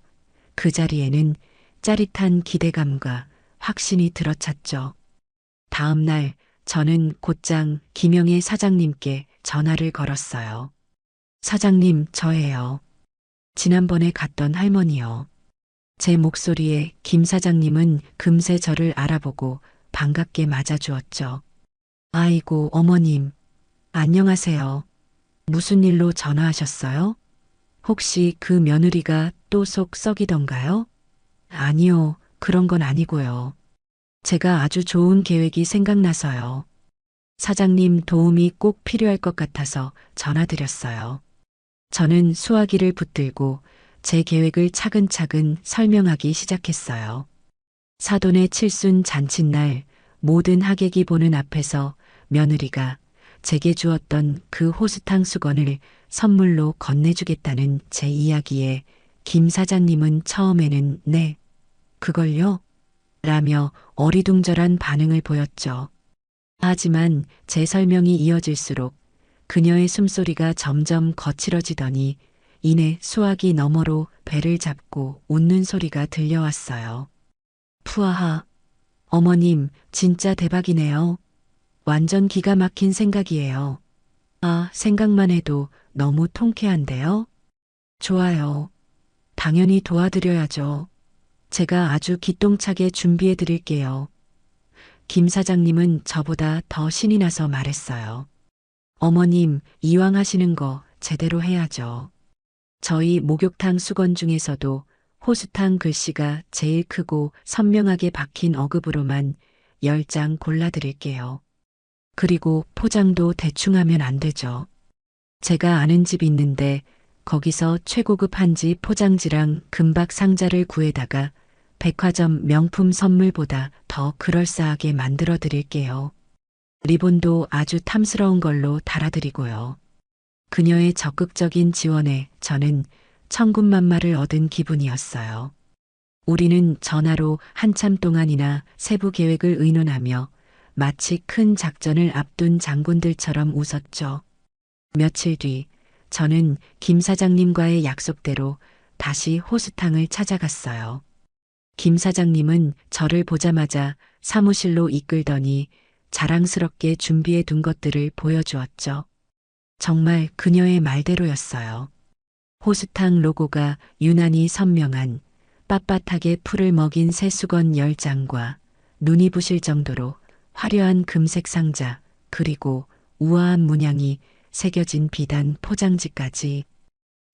그 자리에는 짜릿한 기대감과 확신이 들어찼죠. 다음 날 저는 곧장 김영애 사장님께 전화를 걸었어요. 사장님, 저예요. 지난번에 갔던 할머니요. 제 목소리에 김 사장님은 금세 저를 알아보고 반갑게 맞아주었죠. 아이고, 어머님. 안녕하세요. 무슨 일로 전화하셨어요? 혹시 그 며느리가 또 속 썩이던가요? 아니요, 그런 건 아니고요. 제가 아주 좋은 계획이 생각나서요. 사장님 도움이 꼭 필요할 것 같아서 전화드렸어요. 저는 수화기를 붙들고 제 계획을 차근차근 설명하기 시작했어요. 사돈의 칠순 잔칫날 모든 하객이 보는 앞에서 며느리가 제게 주었던 그 호수탕 수건을 선물로 건네주겠다는 제 이야기에 김 사장님은 처음에는 네, 그걸요? 라며 어리둥절한 반응을 보였죠. 하지만 제 설명이 이어질수록 그녀의 숨소리가 점점 거칠어지더니 이내 수화기 너머로 배를 잡고 웃는 소리가 들려왔어요. 푸아하, 어머님 진짜 대박이네요. 완전 기가 막힌 생각이에요. 아, 생각만 해도 너무 통쾌한데요? 좋아요. 당연히 도와드려야죠. 제가 아주 기똥차게 준비해 드릴게요. 김 사장님은 저보다 더 신이 나서 말했어요. 어머님, 이왕 하시는 거 제대로 해야죠. 저희 목욕탕 수건 중에서도 호수탕 글씨가 제일 크고 선명하게 박힌 어급으로만 10장 골라드릴게요. 그리고 포장도 대충 하면 안 되죠. 제가 아는 집 있는데 거기서 최고급 한지 포장지랑 금박 상자를 구해다가 백화점 명품 선물보다 더 그럴싸하게 만들어 드릴게요. 리본도 아주 탐스러운 걸로 달아드리고요. 그녀의 적극적인 지원에 저는 천군만마를 얻은 기분이었어요. 우리는 전화로 한참 동안이나 세부 계획을 의논하며 마치 큰 작전을 앞둔 장군들처럼 웃었죠. 며칠 뒤 저는 김 사장님과의 약속대로 다시 호수탕을 찾아갔어요. 김 사장님은 저를 보자마자 사무실로 이끌더니 자랑스럽게 준비해 둔 것들을 보여주었죠. 정말 그녀의 말대로였어요. 호수탕 로고가 유난히 선명한 빳빳하게 풀을 먹인 새수건 10장과 눈이 부실 정도로 화려한 금색 상자, 그리고 우아한 문양이 새겨진 비단 포장지까지.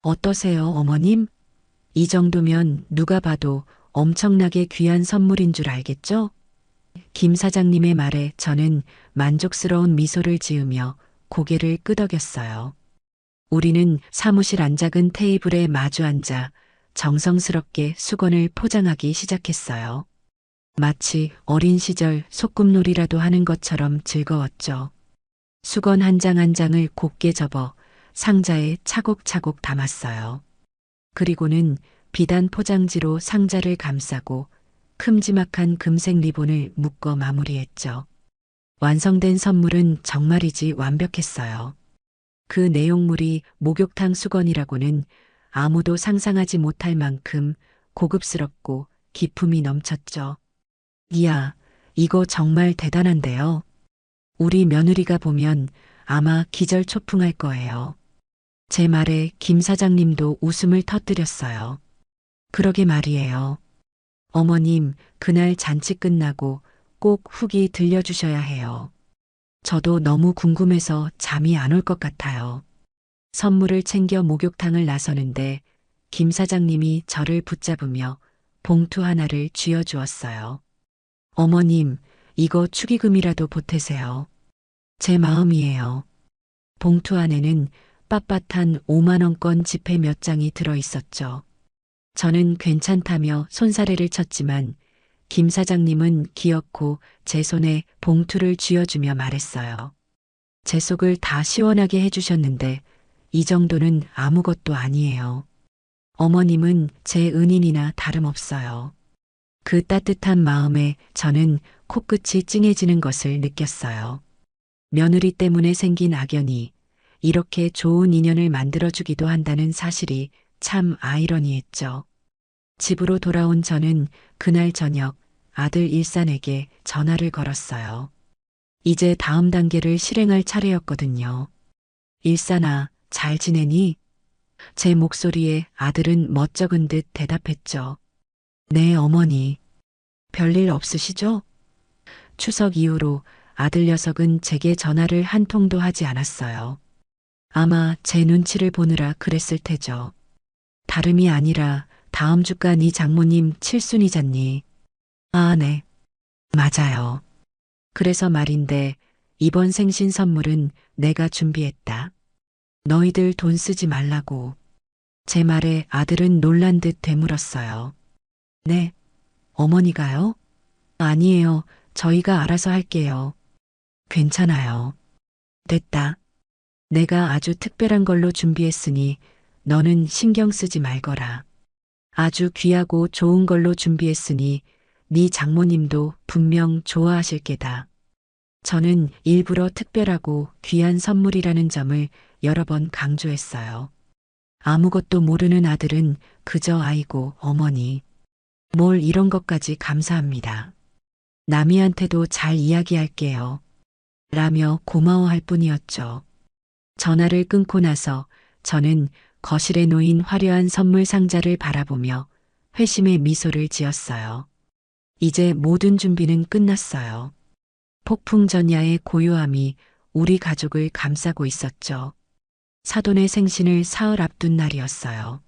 어떠세요, 어머님? 이 정도면 누가 봐도 엄청나게 귀한 선물인 줄 알겠죠? 김 사장님의 말에 저는 만족스러운 미소를 지으며 고개를 끄덕였어요. 우리는 사무실 안작은 테이블에 마주 앉아 정성스럽게 수건을 포장하기 시작했어요. 마치 어린 시절 소꿉놀이라도 하는 것처럼 즐거웠죠. 수건 한 장 한 장을 곱게 접어 상자에 차곡차곡 담았어요. 그리고는 비단 포장지로 상자를 감싸고 큼지막한 금색 리본을 묶어 마무리했죠. 완성된 선물은 정말이지 완벽했어요. 그 내용물이 목욕탕 수건이라고는 아무도 상상하지 못할 만큼 고급스럽고 기품이 넘쳤죠. 이야, 이거 정말 대단한데요. 우리 며느리가 보면 아마 기절초풍할 거예요. 제 말에 김 사장님도 웃음을 터뜨렸어요. 그러게 말이에요. 어머님, 그날 잔치 끝나고 꼭 후기 들려주셔야 해요. 저도 너무 궁금해서 잠이 안 올 것 같아요. 선물을 챙겨 목욕탕을 나서는데 김 사장님이 저를 붙잡으며 봉투 하나를 쥐어주었어요. 어머님, 이거 축의금이라도 보태세요. 제 마음이에요. 봉투 안에는 빳빳한 5만원권 지폐 몇 장이 들어 있었죠. 저는 괜찮다며 손사래를 쳤지만 김 사장님은 기어코 제 손에 봉투를 쥐어주며 말했어요. 제 속을 다 시원하게 해주셨는데 이 정도는 아무것도 아니에요. 어머님은 제 은인이나 다름없어요. 그 따뜻한 마음에 저는 코끝이 찡해지는 것을 느꼈어요. 며느리 때문에 생긴 악연이 이렇게 좋은 인연을 만들어주기도 한다는 사실이 참 아이러니했죠. 집으로 돌아온 저는 그날 저녁 아들 일산에게 전화를 걸었어요. 이제 다음 단계를 실행할 차례였거든요. 일산아, 잘 지내니? 제 목소리에 아들은 멋쩍은 듯 대답했죠. 네, 어머니. 별일 없으시죠? 추석 이후로 아들 녀석은 제게 전화를 한 통도 하지 않았어요. 아마 제 눈치를 보느라 그랬을 테죠. 다름이 아니라 다음 주가 네 장모님 칠순이잖니. 아, 네. 맞아요. 그래서 말인데 이번 생신 선물은 내가 준비했다. 너희들 돈 쓰지 말라고. 제 말에 아들은 놀란 듯 되물었어요. 네. 어머니가요? 아니에요. 저희가 알아서 할게요. 괜찮아요. 됐다. 내가 아주 특별한 걸로 준비했으니 너는 신경 쓰지 말거라. 아주 귀하고 좋은 걸로 준비했으니 네 장모님도 분명 좋아하실 게다. 저는 일부러 특별하고 귀한 선물이라는 점을 여러 번 강조했어요. 아무것도 모르는 아들은 그저 아이고 어머니. 뭘 이런 것까지 감사합니다. 남이한테도 잘 이야기할게요. 라며 고마워할 뿐이었죠. 전화를 끊고 나서 저는 거실에 놓인 화려한 선물 상자를 바라보며 회심의 미소를 지었어요. 이제 모든 준비는 끝났어요. 폭풍 전야의 고요함이 우리 가족을 감싸고 있었죠. 사돈의 생신을 사흘 앞둔 날이었어요.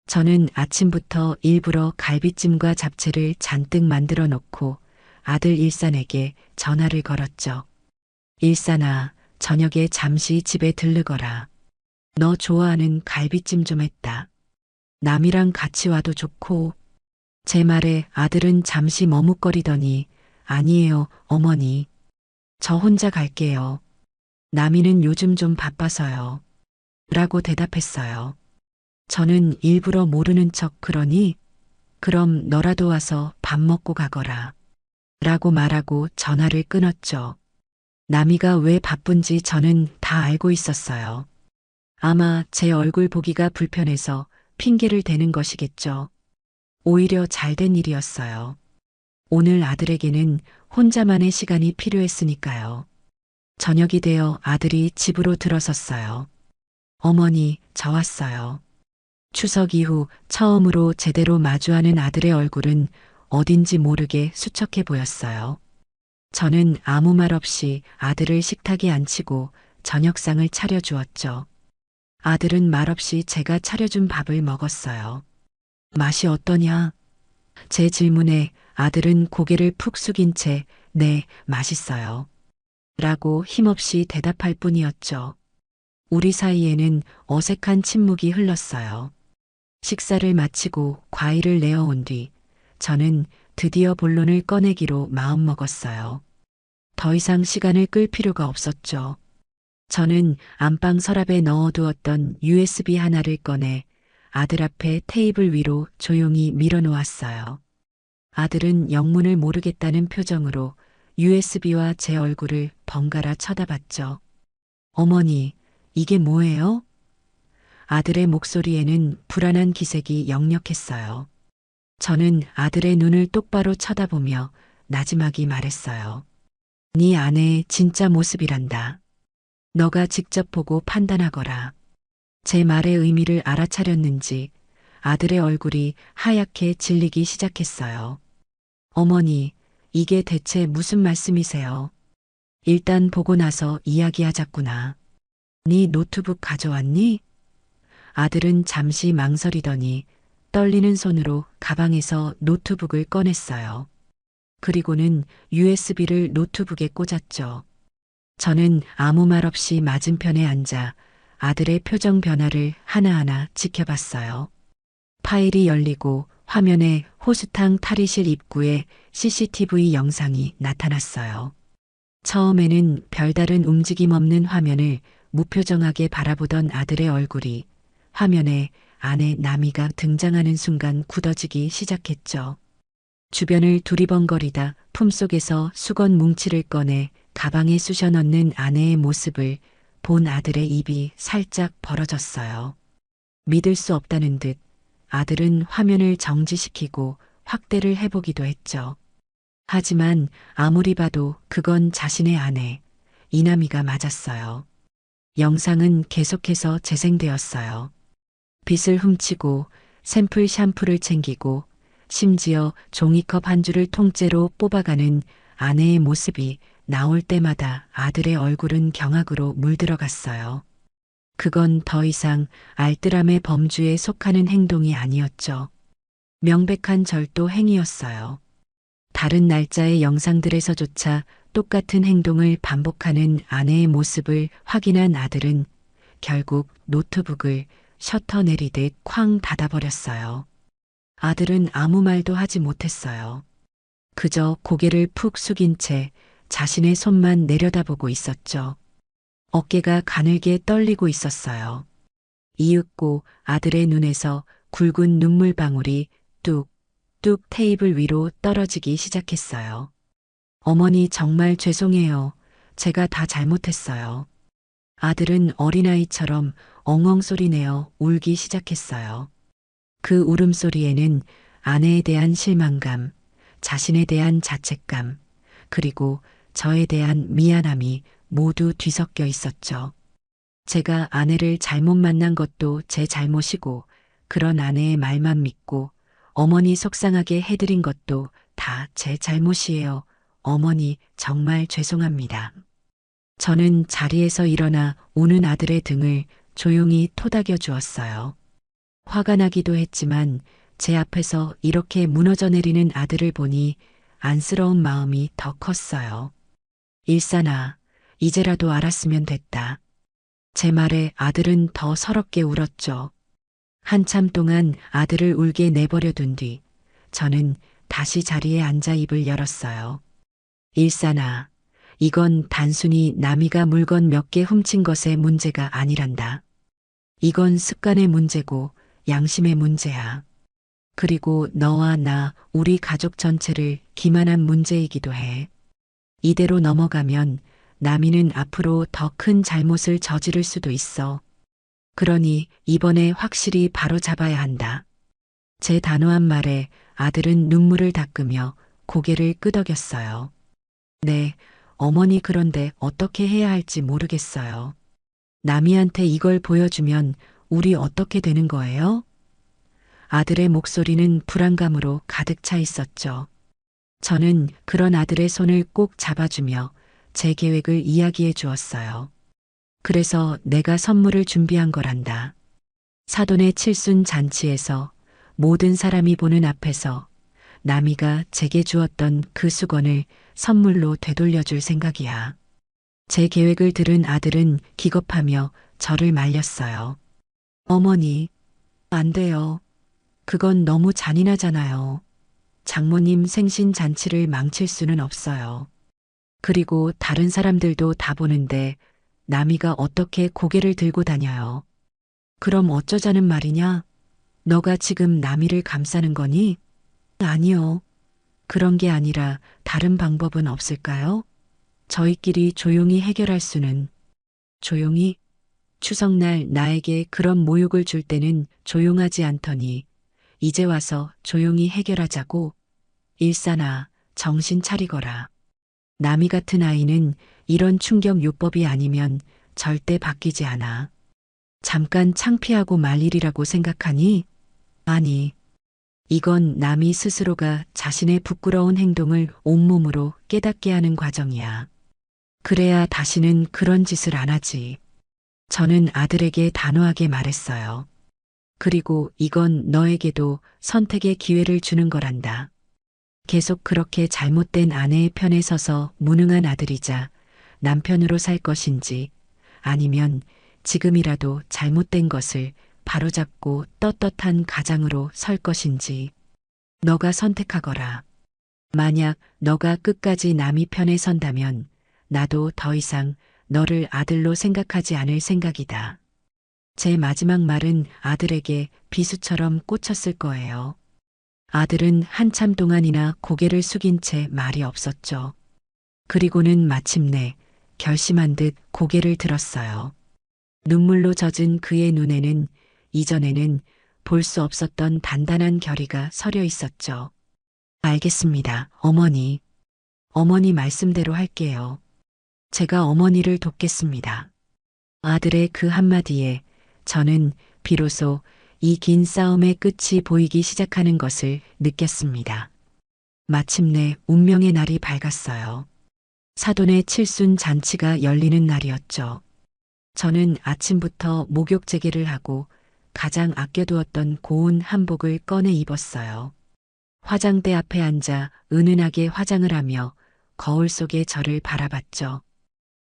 저는 아침부터 일부러 갈비찜과 잡채를 잔뜩 만들어 놓고 아들 일산에게 전화를 걸었죠. 일산아, 저녁에 잠시 집에 들르거라. 너 좋아하는 갈비찜 좀 했다. 남이랑 같이 와도 좋고. 제 말에 아들은 잠시 머뭇거리더니 아니에요, 어머니. 저 혼자 갈게요. 남이는 요즘 좀 바빠서요. 라고 대답했어요. 저는 일부러 모르는 척 그러니 그럼 너라도 와서 밥 먹고 가거라. 라고 말하고 전화를 끊었죠. 남이가 왜 바쁜지 저는 다 알고 있었어요. 아마 제 얼굴 보기가 불편해서 핑계를 대는 것이겠죠. 오히려 잘된 일이었어요. 오늘 아들에게는 혼자만의 시간이 필요했으니까요. 저녁이 되어 아들이 집으로 들어섰어요. 어머니, 저 왔어요. 추석 이후 처음으로 제대로 마주하는 아들의 얼굴은 어딘지 모르게 수척해 보였어요. 저는 아무 말 없이 아들을 식탁에 앉히고 저녁상을 차려주었죠. 아들은 말없이 제가 차려준 밥을 먹었어요. 맛이 어떠냐? 제 질문에 아들은 고개를 푹 숙인 채, 네, 맛있어요. 라고 힘없이 대답할 뿐이었죠. 우리 사이에는 어색한 침묵이 흘렀어요. 식사를 마치고 과일을 내어온 뒤 저는 드디어 본론을 꺼내기로 마음먹었어요. 더 이상 시간을 끌 필요가 없었죠. 저는 안방 서랍에 넣어두었던 USB 하나를 꺼내 아들 앞에 테이블 위로 조용히 밀어놓았어요. 아들은 영문을 모르겠다는 표정으로 USB와 제 얼굴을 번갈아 쳐다봤죠. 어머니, 이게 뭐예요? 아들의 목소리에는 불안한 기색이 역력했어요. 저는 아들의 눈을 똑바로 쳐다보며 나지막이 말했어요. 네 아내의 진짜 모습이란다. 너가 직접 보고 판단하거라. 제 말의 의미를 알아차렸는지 아들의 얼굴이 하얗게 질리기 시작했어요. 어머니, 이게 대체 무슨 말씀이세요? 일단 보고 나서 이야기하자꾸나. 네 노트북 가져왔니? 아들은 잠시 망설이더니 떨리는 손으로 가방에서 노트북을 꺼냈어요. 그리고는 USB를 노트북에 꽂았죠. 저는 아무 말 없이 맞은편에 앉아 아들의 표정 변화를 하나하나 지켜봤어요. 파일이 열리고 화면에 호스탕 탈의실 입구에 CCTV 영상이 나타났어요. 처음에는 별다른 움직임 없는 화면을 무표정하게 바라보던 아들의 얼굴이 화면에 아내 나미가 등장하는 순간 굳어지기 시작했죠. 주변을 두리번거리다 품속에서 수건 뭉치를 꺼내 가방에 쑤셔 넣는 아내의 모습을 본 아들의 입이 살짝 벌어졌어요. 믿을 수 없다는 듯 아들은 화면을 정지시키고 확대를 해보기도 했죠. 하지만 아무리 봐도 그건 자신의 아내, 이남이가 맞았어요. 영상은 계속해서 재생되었어요. 빗을 훔치고 샘플 샴푸를 챙기고 심지어 종이컵 한 줄을 통째로 뽑아가는 아내의 모습이 나올 때마다 아들의 얼굴은 경악으로 물들어갔어요. 그건 더 이상 알뜰함의 범주에 속하는 행동이 아니었죠. 명백한 절도 행위였어요. 다른 날짜의 영상들에서조차 똑같은 행동을 반복하는 아내의 모습을 확인한 아들은 결국 노트북을 셔터 내리듯 쾅 닫아버렸어요. 아들은 아무 말도 하지 못했어요. 그저 고개를 푹 숙인 채 자신의 손만 내려다보고 있었죠. 어깨가 가늘게 떨리고 있었어요. 이윽고 아들의 눈에서 굵은 눈물방울이 뚝뚝 테이블 위로 떨어지기 시작했어요. 어머니 정말 죄송해요. 제가 다 잘못했어요. 아들은 어린아이처럼 엉엉 소리내어 울기 시작했어요. 그 울음소리에는 아내에 대한 실망감, 자신에 대한 자책감, 그리고 저에 대한 미안함이 모두 뒤섞여 있었죠. 제가 아내를 잘못 만난 것도 제 잘못이고 그런 아내의 말만 믿고 어머니 속상하게 해드린 것도 다 제 잘못이에요. 어머니 정말 죄송합니다. 저는 자리에서 일어나 우는 아들의 등을 조용히 토닥여 주었어요. 화가 나기도 했지만 제 앞에서 이렇게 무너져 내리는 아들을 보니 안쓰러운 마음이 더 컸어요. 일산아, 이제라도 알았으면 됐다. 제 말에 아들은 더 서럽게 울었죠. 한참 동안 아들을 울게 내버려 둔 뒤 저는 다시 자리에 앉아 입을 열었어요. 일산아, 이건 단순히 남이가 물건 몇 개 훔친 것의 문제가 아니란다. 이건 습관의 문제고 양심의 문제야. 그리고 너와 나, 우리 가족 전체를 기만한 문제이기도 해. 이대로 넘어가면 남이는 앞으로 더 큰 잘못을 저지를 수도 있어. 그러니 이번에 확실히 바로잡아야 한다. 제 단호한 말에 아들은 눈물을 닦으며 고개를 끄덕였어요. 네, 어머니 그런데 어떻게 해야 할지 모르겠어요. 남이한테 이걸 보여주면 우리 어떻게 되는 거예요? 아들의 목소리는 불안감으로 가득 차 있었죠. 저는 그런 아들의 손을 꼭 잡아주며 제 계획을 이야기해 주었어요. 그래서 내가 선물을 준비한 거란다. 사돈의 칠순 잔치에서 모든 사람이 보는 앞에서 남이가 제게 주었던 그 수건을 선물로 되돌려줄 생각이야. 제 계획을 들은 아들은 기겁하며 저를 말렸어요. 어머니, 안 돼요. 그건 너무 잔인하잖아요. 장모님 생신 잔치를 망칠 수는 없어요. 그리고 다른 사람들도 다 보는데 남이가 어떻게 고개를 들고 다녀요. 그럼 어쩌자는 말이냐? 너가 지금 남이를 감싸는 거니? 아니요. 그런 게 아니라 다른 방법은 없을까요? 저희끼리 조용히 해결할 수는. 조용히? 추석날 나에게 그런 모욕을 줄 때는 조용하지 않더니 이제 와서 조용히 해결하자고. 일사나 정신 차리거라. 남이 같은 아이는 이런 충격 요법이 아니면 절대 바뀌지 않아. 잠깐 창피하고 말 일이라고 생각하니? 아니, 이건 남이 스스로가 자신의 부끄러운 행동을 온몸으로 깨닫게 하는 과정이야. 그래야 다시는 그런 짓을 안 하지. 저는 아들에게 단호하게 말했어요. 그리고 이건 너에게도 선택의 기회를 주는 거란다. 계속 그렇게 잘못된 아내의 편에 서서 무능한 아들이자 남편으로 살 것인지 아니면 지금이라도 잘못된 것을 바로잡고 떳떳한 가장으로 설 것인지 너가 선택하거라. 만약 너가 끝까지 남이 편에 선다면 나도 더 이상 너를 아들로 생각하지 않을 생각이다. 제 마지막 말은 아들에게 비수처럼 꽂혔을 거예요. 아들은 한참 동안이나 고개를 숙인 채 말이 없었죠. 그리고는 마침내 결심한 듯 고개를 들었어요. 눈물로 젖은 그의 눈에는 이전에는 볼 수 없었던 단단한 결의가 서려 있었죠. 알겠습니다, 어머니. 어머니 말씀대로 할게요. 제가 어머니를 돕겠습니다. 아들의 그 한마디에 저는 비로소 이 긴 싸움의 끝이 보이기 시작하는 것을 느꼈습니다. 마침내 운명의 날이 밝았어요. 사돈의 칠순 잔치가 열리는 날이었죠. 저는 아침부터 목욕제개를 하고 가장 아껴두었던 고운 한복을 꺼내 입었어요. 화장대 앞에 앉아 은은하게 화장을 하며 거울 속의 저를 바라봤죠.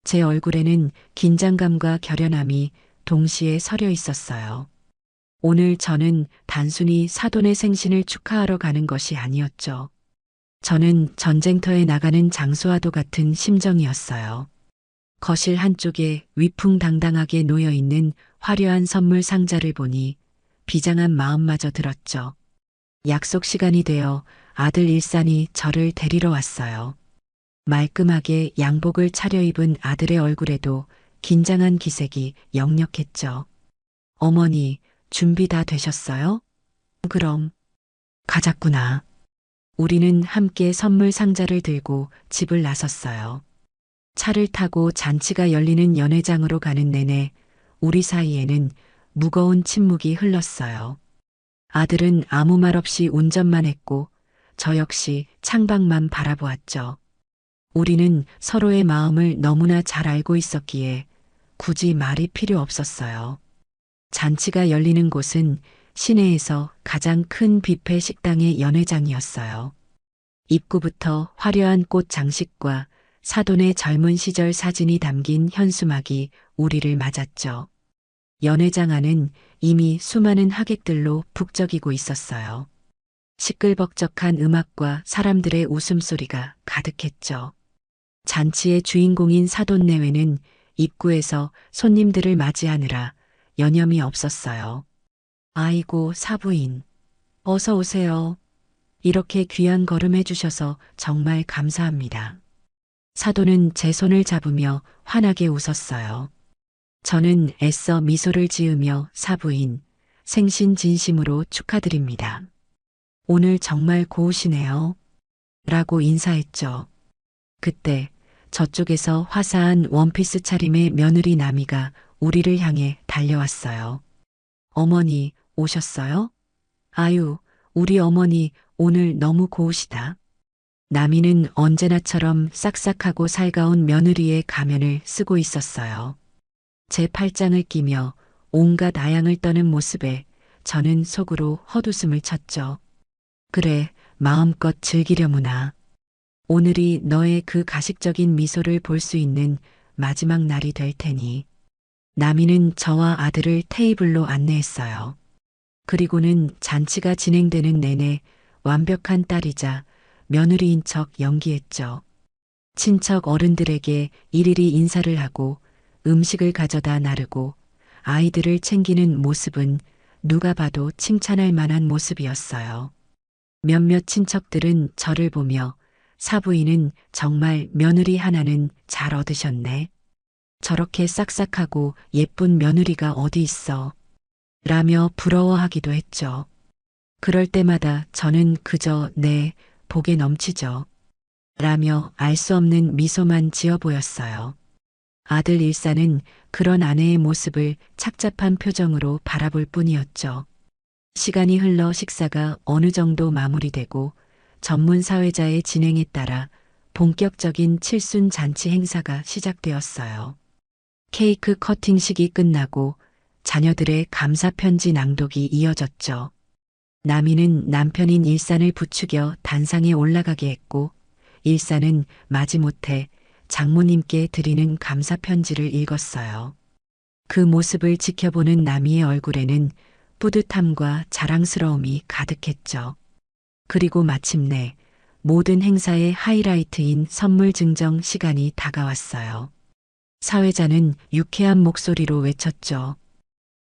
제 얼굴에는 긴장감과 결연함이 동시에 서려 있었어요. 오늘 저는 단순히 사돈의 생신을 축하하러 가는 것이 아니었죠. 저는 전쟁터에 나가는 장수와도 같은 심정이었어요. 거실 한쪽에 위풍당당하게 놓여 있는 화려한 선물 상자를 보니 비장한 마음마저 들었죠. 약속 시간이 되어 아들 일산이 저를 데리러 왔어요. 말끔하게 양복을 차려입은 아들의 얼굴에도 긴장한 기색이 역력했죠. 어머니, 준비 다 되셨어요? 그럼 가자꾸나. 우리는 함께 선물 상자를 들고 집을 나섰어요. 차를 타고 잔치가 열리는 연회장으로 가는 내내 우리 사이에는 무거운 침묵이 흘렀어요. 아들은 아무 말 없이 운전만 했고 저 역시 창밖만 바라보았죠. 우리는 서로의 마음을 너무나 잘 알고 있었기에 굳이 말이 필요 없었어요. 잔치가 열리는 곳은 시내에서 가장 큰 뷔페 식당의 연회장이었어요. 입구부터 화려한 꽃 장식과 사돈의 젊은 시절 사진이 담긴 현수막이 우리를 맞았죠. 연회장 안은 이미 수많은 하객들로 북적이고 있었어요. 시끌벅적한 음악과 사람들의 웃음소리가 가득했죠. 잔치의 주인공인 사돈내외는 입구에서 손님들을 맞이하느라 여념이 없었어요. 아이고, 사부인. 어서 오세요. 이렇게 귀한 걸음 해주셔서 정말 감사합니다. 사돈은 제 손을 잡으며 환하게 웃었어요. 저는 애써 미소를 지으며 사부인, 생신 진심으로 축하드립니다. 오늘 정말 고우시네요. 라고 인사했죠. 그때 저쪽에서 화사한 원피스 차림의 며느리 나미가 우리를 향해 달려왔어요. 어머니, 오셨어요? 아유, 우리 어머니 오늘 너무 고우시다. 나미는 언제나처럼 싹싹하고 살가운 며느리의 가면을 쓰고 있었어요. 제 팔짱을 끼며 온갖 아양을 떠는 모습에 저는 속으로 헛웃음을 쳤죠. 그래, 마음껏 즐기려무나. 오늘이 너의 그 가식적인 미소를 볼 수 있는 마지막 날이 될 테니. 나미는 저와 아들을 테이블로 안내했어요. 그리고는 잔치가 진행되는 내내 완벽한 딸이자 며느리인 척 연기했죠. 친척 어른들에게 일일이 인사를 하고 음식을 가져다 나르고 아이들을 챙기는 모습은 누가 봐도 칭찬할 만한 모습이었어요. 몇몇 친척들은 저를 보며 사부인은 정말 며느리 하나는 잘 얻으셨네. 저렇게 싹싹하고 예쁜 며느리가 어디 있어. 라며 부러워하기도 했죠. 그럴 때마다 저는 그저 네, 복에 넘치죠. 라며 알 수 없는 미소만 지어 보였어요. 아들 일사는 그런 아내의 모습을 착잡한 표정으로 바라볼 뿐이었죠. 시간이 흘러 식사가 어느 정도 마무리되고 전문 사회자의 진행에 따라 본격적인 칠순 잔치 행사가 시작되었어요. 케이크 커팅식이 끝나고 자녀들의 감사 편지 낭독이 이어졌죠. 나미는 남편인 일산을 부추겨 단상에 올라가게 했고 일산은 마지못해 장모님께 드리는 감사 편지를 읽었어요. 그 모습을 지켜보는 나미의 얼굴에는 뿌듯함과 자랑스러움이 가득했죠. 그리고 마침내 모든 행사의 하이라이트인 선물 증정 시간이 다가왔어요. 사회자는 유쾌한 목소리로 외쳤죠.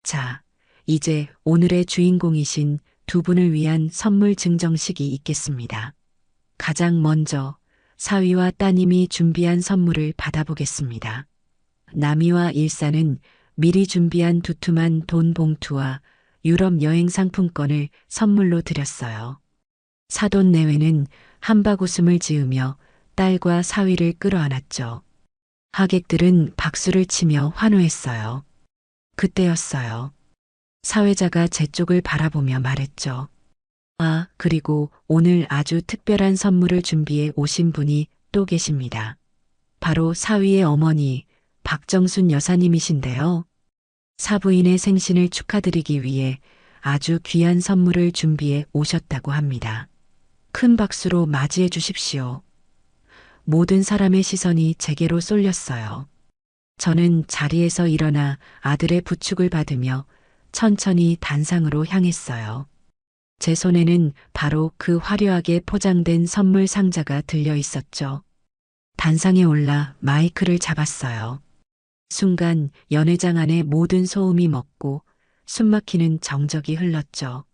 자, 이제 오늘의 주인공이신 두 분을 위한 선물 증정식이 있겠습니다. 가장 먼저 사위와 따님이 준비한 선물을 받아보겠습니다. 나미와 일사는 미리 준비한 두툼한 돈 봉투와 유럽 여행 상품권을 선물로 드렸어요. 사돈 내외는 한박 웃음을 지으며 딸과 사위를 끌어안았죠. 하객들은 박수를 치며 환호했어요. 그때였어요. 사회자가 제 쪽을 바라보며 말했죠. 아, 그리고 오늘 아주 특별한 선물을 준비해 오신 분이 또 계십니다. 바로 사위의 어머니 박정순 여사님이신데요. 사부인의 생신을 축하드리기 위해 아주 귀한 선물을 준비해 오셨다고 합니다. 큰 박수로 맞이해 주십시오. 모든 사람의 시선이 제게로 쏠렸어요. 저는 자리에서 일어나 아들의 부축을 받으며 천천히 단상으로 향했어요. 제 손에는 바로 그 화려하게 포장된 선물 상자가 들려 있었죠. 단상에 올라 마이크를 잡았어요. 순간 연회장 안의 모든 소음이 멎고 숨막히는 정적이 흘렀죠.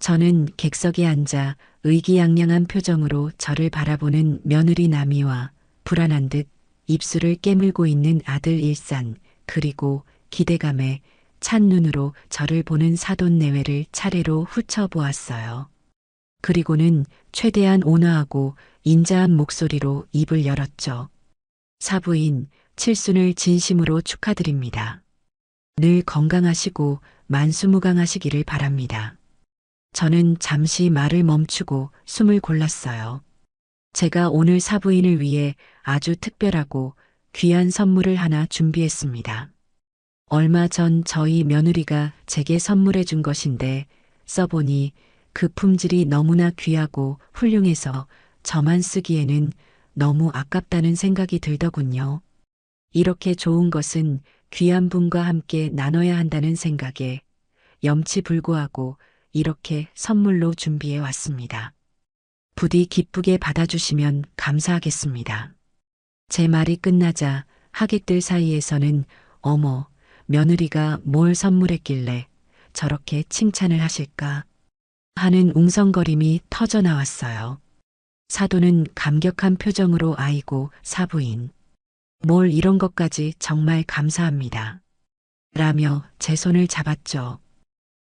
저는 객석에 앉아 의기양양한 표정으로 저를 바라보는 며느리 나미와 불안한 듯 입술을 깨물고 있는 아들 일산, 그리고 기대감에 찬 눈으로 저를 보는 사돈 내외를 차례로 훑어보았어요. 그리고는 최대한 온화하고 인자한 목소리로 입을 열었죠. 사부인, 칠순을 진심으로 축하드립니다. 늘 건강하시고 만수무강하시기를 바랍니다. 저는 잠시 말을 멈추고 숨을 골랐어요. 제가 오늘 사부인을 위해 아주 특별하고 귀한 선물을 하나 준비했습니다. 얼마 전 저희 며느리가 제게 선물해 준 것인데 써보니 그 품질이 너무나 귀하고 훌륭해서 저만 쓰기에는 너무 아깝다는 생각이 들더군요. 이렇게 좋은 것은 귀한 분과 함께 나눠야 한다는 생각에 염치불구하고 이렇게 선물로 준비해 왔습니다. 부디 기쁘게 받아주시면 감사하겠습니다. 제 말이 끝나자 하객들 사이에서는 어머, 며느리가 뭘 선물했길래 저렇게 칭찬을 하실까 하는 웅성거림이 터져 나왔어요. 사돈은 감격한 표정으로 아이고 사부인. 뭘 이런 것까지 정말 감사합니다. 라며 제 손을 잡았죠.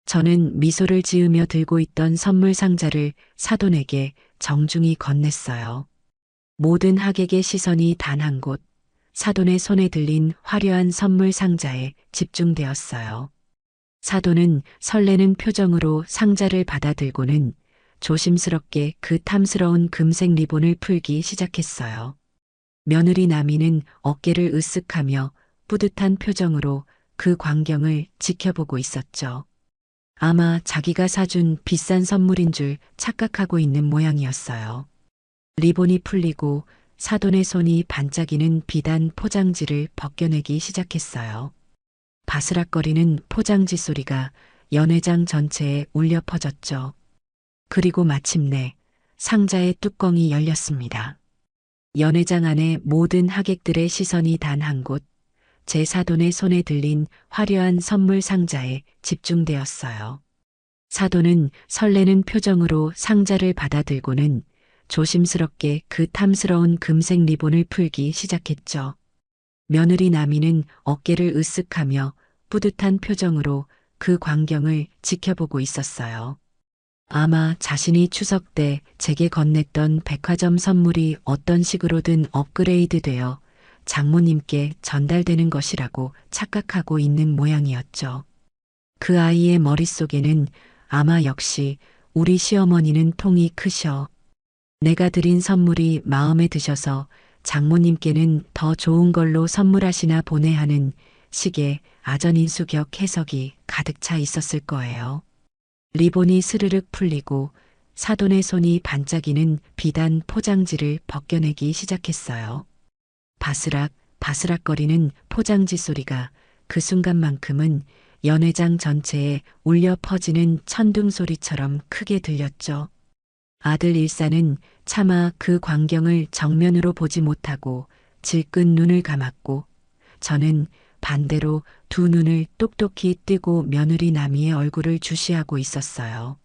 저는 미소를 지으며 들고 있던 선물 상자를 사돈에게 정중히 건넸어요. 모든 하객의 시선이 단 한 곳, 사돈의 손에 들린 화려한 선물 상자에 집중되었어요. 사돈은 설레는 표정으로 상자를 받아들고는 조심스럽게 그 탐스러운 금색 리본을 풀기 시작했어요. 며느리 나미는 어깨를 으쓱하며 뿌듯한 표정으로 그 광경을 지켜보고 있었죠. 아마 자기가 사준 비싼 선물인 줄 착각하고 있는 모양이었어요. 리본이 풀리고 사돈의 손이 반짝이는 비단 포장지를 벗겨내기 시작했어요. 바스락거리는 포장지 소리가 연회장 전체에 울려 퍼졌죠. 그리고 마침내 상자의 뚜껑이 열렸습니다. 연회장 안에 모든 하객들의 시선이 단 한 곳, 제 사돈의 손에 들린 화려한 선물 상자에 집중되었어요. 사돈은 설레는 표정으로 상자를 받아들고는 조심스럽게 그 탐스러운 금색 리본을 풀기 시작했죠. 며느리 나미는 어깨를 으쓱하며 뿌듯한 표정으로 그 광경을 지켜보고 있었어요. 아마 자신이 추석 때 제게 건넸던 백화점 선물이 어떤 식으로든 업그레이드되어 장모님께 전달되는 것이라고 착각하고 있는 모양이었죠. 그 아이의 머릿속에는 아마 역시 우리 시어머니는 통이 크셔. 내가 드린 선물이 마음에 드셔서 장모님께는 더 좋은 걸로 선물하시나 보내 하는 식의 아전인수격 해석이 가득 차 있었을 거예요. 리본이 스르륵 풀리고 사돈의 손이 반짝이는 비단 포장지를 벗겨내기 시작했어요. 바스락, 바스락거리는 포장지 소리가 그 순간만큼은 연회장 전체에 울려 퍼지는 천둥 소리처럼 크게 들렸죠. 아들 일사는 차마 그 광경을 정면으로 보지 못하고 질끈 눈을 감았고 저는 반대로 두 눈을 똑똑히 뜨고 며느리 나미의 얼굴을 주시하고 있었어요.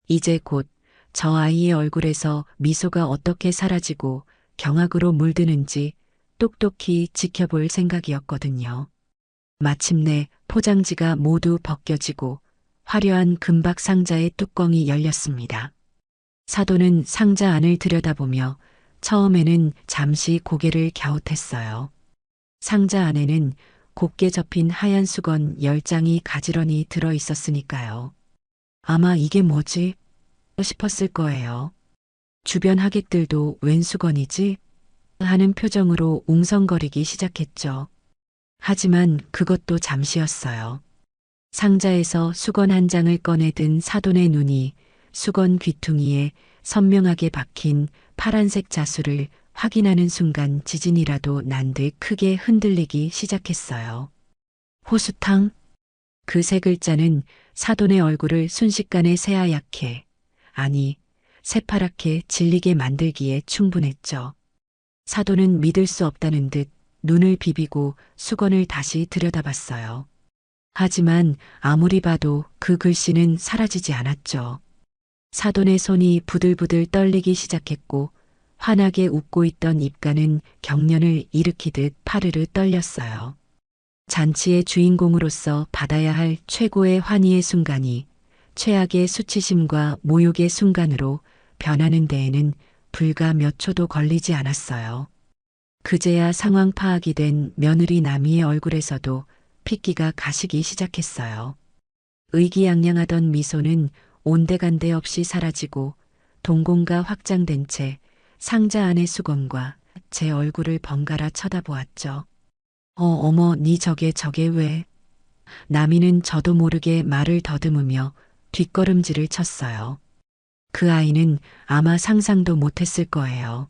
이제 곧 저 아이의 얼굴에서 미소가 어떻게 사라지고 경악으로 물드는지 똑똑히 지켜볼 생각이었거든요. 마침내 포장지가 모두 벗겨지고 화려한 금박 상자의 뚜껑이 열렸습니다. 사돈은 상자 안을 들여다보며 처음에는 잠시 고개를 갸웃했어요. 상자 안에는 곱게 접힌 하얀 수건 10장이 가지런히 들어 있었으니까요. 아마 이게 뭐지? 싶었을 거예요. 주변 하객들도 웬 수건이지? 하는 표정으로 웅성거리기 시작했죠. 하지만 그것도 잠시였어요. 상자에서 수건 한 장을 꺼내든 사돈의 눈이 수건 귀퉁이에 선명하게 박힌 파란색 자수를 확인하는 순간 지진이라도 난 듯 크게 흔들리기 시작했어요. 호수탕? 그 세 글자는 사돈의 얼굴을 순식간에 새하얗게, 아니, 새파랗게 질리게 만들기에 충분했죠. 사돈은 믿을 수 없다는 듯 눈을 비비고 수건을 다시 들여다봤어요. 하지만 아무리 봐도 그 글씨는 사라지지 않았죠. 사돈의 손이 부들부들 떨리기 시작했고 환하게 웃고 있던 입가는 경련을 일으키듯 파르르 떨렸어요. 잔치의 주인공으로서 받아야 할 최고의 환희의 순간이 최악의 수치심과 모욕의 순간으로 변하는 데에는 불과 몇 초도 걸리지 않았어요. 그제야 상황 파악이 된 며느리 나미의 얼굴에서도 핏기가 가시기 시작했어요. 의기양양하던 미소는 온데간데 없이 사라지고 동공가 확장된 채 상자 안의 수건과 제 얼굴을 번갈아 쳐다보았죠. 어머, 니 저게 왜? 나미는 저도 모르게 말을 더듬으며 뒷걸음질을 쳤어요. 그 아이는 아마 상상도 못했을 거예요.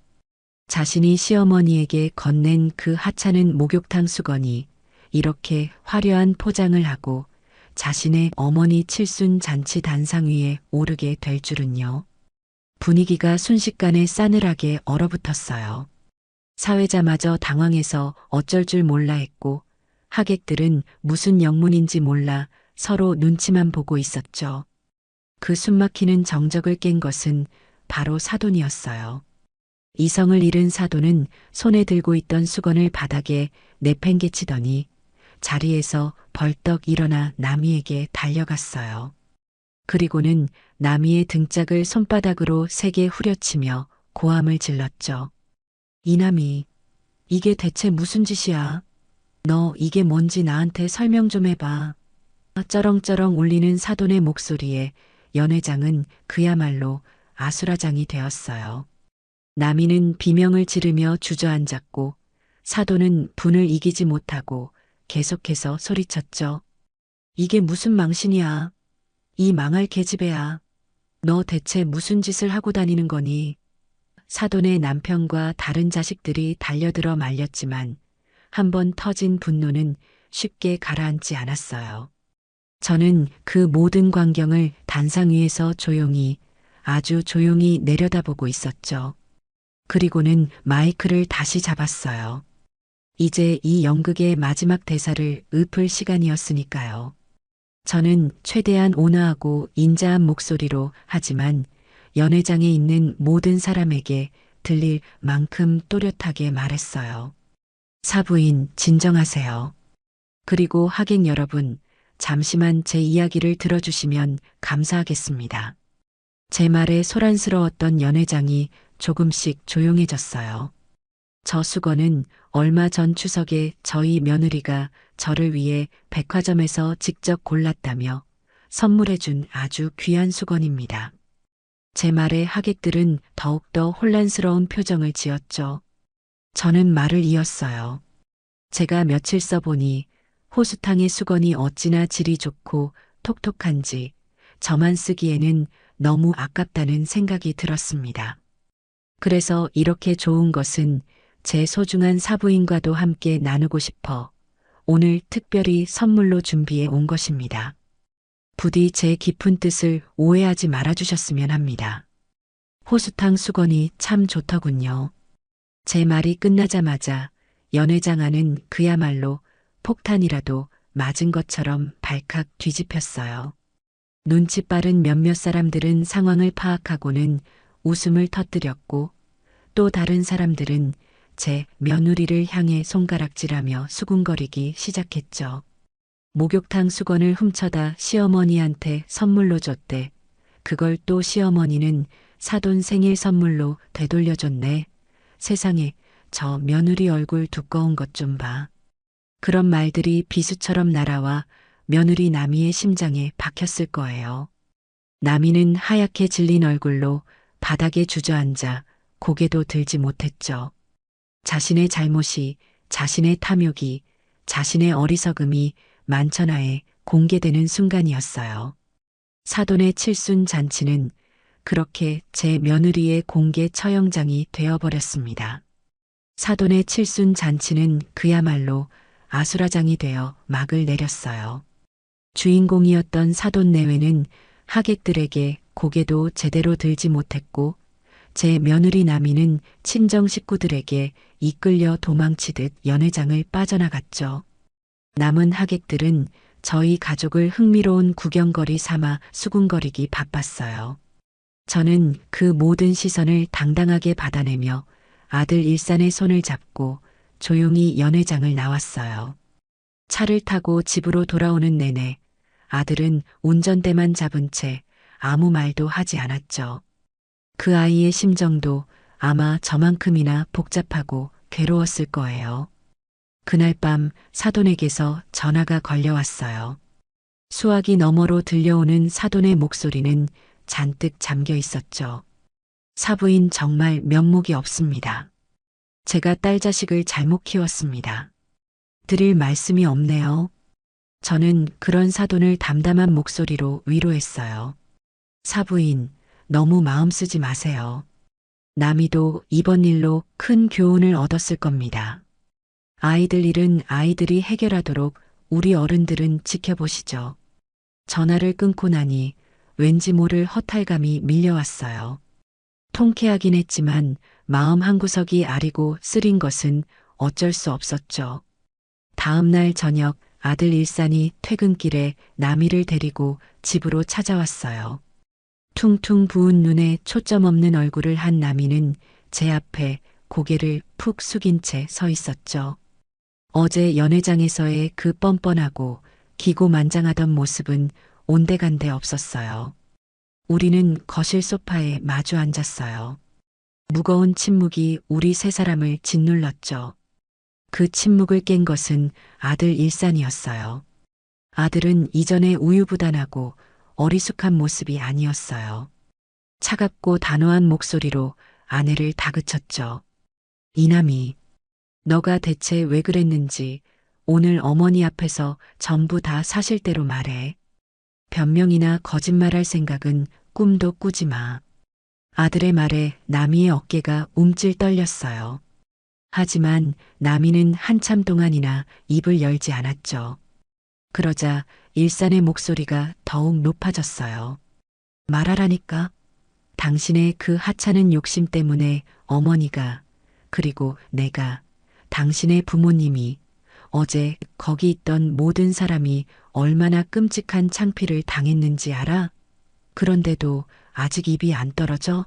자신이 시어머니에게 건넨 그 하찮은 목욕탕 수건이 이렇게 화려한 포장을 하고 자신의 어머니 칠순 잔치 단상 위에 오르게 될 줄은요. 분위기가 순식간에 싸늘하게 얼어붙었어요. 사회자마저 당황해서 어쩔 줄 몰라 했고 하객들은 무슨 영문인지 몰라 서로 눈치만 보고 있었죠. 그 숨막히는 정적을 깬 것은 바로 사돈이었어요. 이성을 잃은 사돈은 손에 들고 있던 수건을 바닥에 내팽개치더니 자리에서 벌떡 일어나 나미에게 달려갔어요. 그리고는 나미의 등짝을 손바닥으로 세게 후려치며 고함을 질렀죠. 이남이, 이게 대체 무슨 짓이야? 너 이게 뭔지 나한테 설명 좀 해봐. 쩌렁쩌렁 울리는 사돈의 목소리에 연회장은 그야말로 아수라장이 되었어요. 나미는 비명을 지르며 주저앉았고 사돈은 분을 이기지 못하고 계속해서 소리쳤죠. 이게 무슨 망신이야? 이 망할 계집애야. 너 대체 무슨 짓을 하고 다니는 거니? 사돈의 남편과 다른 자식들이 달려들어 말렸지만 한번 터진 분노는 쉽게 가라앉지 않았어요. 저는 그 모든 광경을 단상 위에서 조용히, 아주 조용히 내려다보고 있었죠. 그리고는 마이크를 다시 잡았어요. 이제 이 연극의 마지막 대사를 읊을 시간이었으니까요. 저는 최대한 온화하고 인자한 목소리로 하지만 연회장에 있는 모든 사람에게 들릴 만큼 또렷하게 말했어요. 사부인 진정하세요. 그리고 하객 여러분, 잠시만 제 이야기를 들어주시면 감사하겠습니다. 제 말에 소란스러웠던 연회장이 조금씩 조용해졌어요. 저 수건은 얼마 전 추석에 저희 며느리가 저를 위해 백화점에서 직접 골랐다며 선물해준 아주 귀한 수건입니다. 제 말에 하객들은 더욱더 혼란스러운 표정을 지었죠. 저는 말을 이었어요. 제가 며칠 써보니 호수탕의 수건이 어찌나 질이 좋고 톡톡한지 저만 쓰기에는 너무 아깝다는 생각이 들었습니다. 그래서 이렇게 좋은 것은 제 소중한 사부인과도 함께 나누고 싶어 오늘 특별히 선물로 준비해 온 것입니다. 부디 제 깊은 뜻을 오해하지 말아주셨으면 합니다. 호수탕 수건이 참 좋더군요. 제 말이 끝나자마자 연회장 안은 그야말로 폭탄이라도 맞은 것처럼 발칵 뒤집혔어요. 눈치 빠른 몇몇 사람들은 상황을 파악하고는 웃음을 터뜨렸고 또 다른 사람들은 제 며느리를 향해 손가락질하며 수군거리기 시작했죠. 목욕탕 수건을 훔쳐다 시어머니한테 선물로 줬대. 그걸 또 시어머니는 사돈 생일 선물로 되돌려줬네. 세상에 저 며느리 얼굴 두꺼운 것 좀 봐. 그런 말들이 비수처럼 날아와 며느리 나미의 심장에 박혔을 거예요. 나미는 하얗게 질린 얼굴로 바닥에 주저앉아 고개도 들지 못했죠. 자신의 잘못이, 자신의 탐욕이, 자신의 어리석음이 만천하에 공개되는 순간이었어요. 사돈의 칠순 잔치는 그렇게 제 며느리의 공개 처형장이 되어버렸습니다. 사돈의 칠순 잔치는 그야말로 아수라장이 되어 막을 내렸어요. 주인공이었던 사돈 내외는 하객들에게 고개도 제대로 들지 못했고 제 며느리 나미는 친정 식구들에게 이끌려 도망치듯 연회장을 빠져나갔죠. 남은 하객들은 저희 가족을 흥미로운 구경거리 삼아 수군거리기 바빴어요. 저는 그 모든 시선을 당당하게 받아내며 아들 일산의 손을 잡고 조용히 연회장을 나왔어요. 차를 타고 집으로 돌아오는 내내 아들은 운전대만 잡은 채 아무 말도 하지 않았죠. 그 아이의 심정도 아마 저만큼이나 복잡하고 괴로웠을 거예요. 그날 밤 사돈에게서 전화가 걸려왔어요. 수화기 너머로 들려오는 사돈의 목소리는 잔뜩 잠겨 있었죠. 사부인 정말 면목이 없습니다. 제가 딸 자식을 잘못 키웠습니다. 드릴 말씀이 없네요. 저는 그런 사돈을 담담한 목소리로 위로했어요. 사부인, 너무 마음 쓰지 마세요. 나미도 이번 일로 큰 교훈을 얻었을 겁니다. 아이들 일은 아이들이 해결하도록 우리 어른들은 지켜보시죠. 전화를 끊고 나니 왠지 모를 허탈감이 밀려왔어요. 통쾌하긴 했지만 마음 한구석이 아리고 쓰린 것은 어쩔 수 없었죠. 다음 날 저녁 아들 일산이 퇴근길에 나미를 데리고 집으로 찾아왔어요. 퉁퉁 부은 눈에 초점 없는 얼굴을 한 나미는 제 앞에 고개를 푹 숙인 채 서 있었죠. 어제 연회장에서의 그 뻔뻔하고 기고만장하던 모습은 온데간데 없었어요. 우리는 거실 소파에 마주 앉았어요. 무거운 침묵이 우리 세 사람을 짓눌렀죠. 그 침묵을 깬 것은 아들 일산이었어요. 아들은 이전에 우유부단하고 어리숙한 모습이 아니었어요. 차갑고 단호한 목소리로 아내를 다그쳤죠. 이남이, 너가 대체 왜 그랬는지 오늘 어머니 앞에서 전부 다 사실대로 말해. 변명이나 거짓말할 생각은 꿈도 꾸지 마. 아들의 말에 나미의 어깨가 움찔 떨렸어요. 하지만 나미는 한참 동안이나 입을 열지 않았죠. 그러자 일산의 목소리가 더욱 높아졌어요. 말하라니까. 당신의 그 하찮은 욕심 때문에 어머니가, 그리고 내가, 당신의 부모님이, 어제 거기 있던 모든 사람이 얼마나 끔찍한 창피를 당했는지 알아? 그런데도 아직 입이 안 떨어져?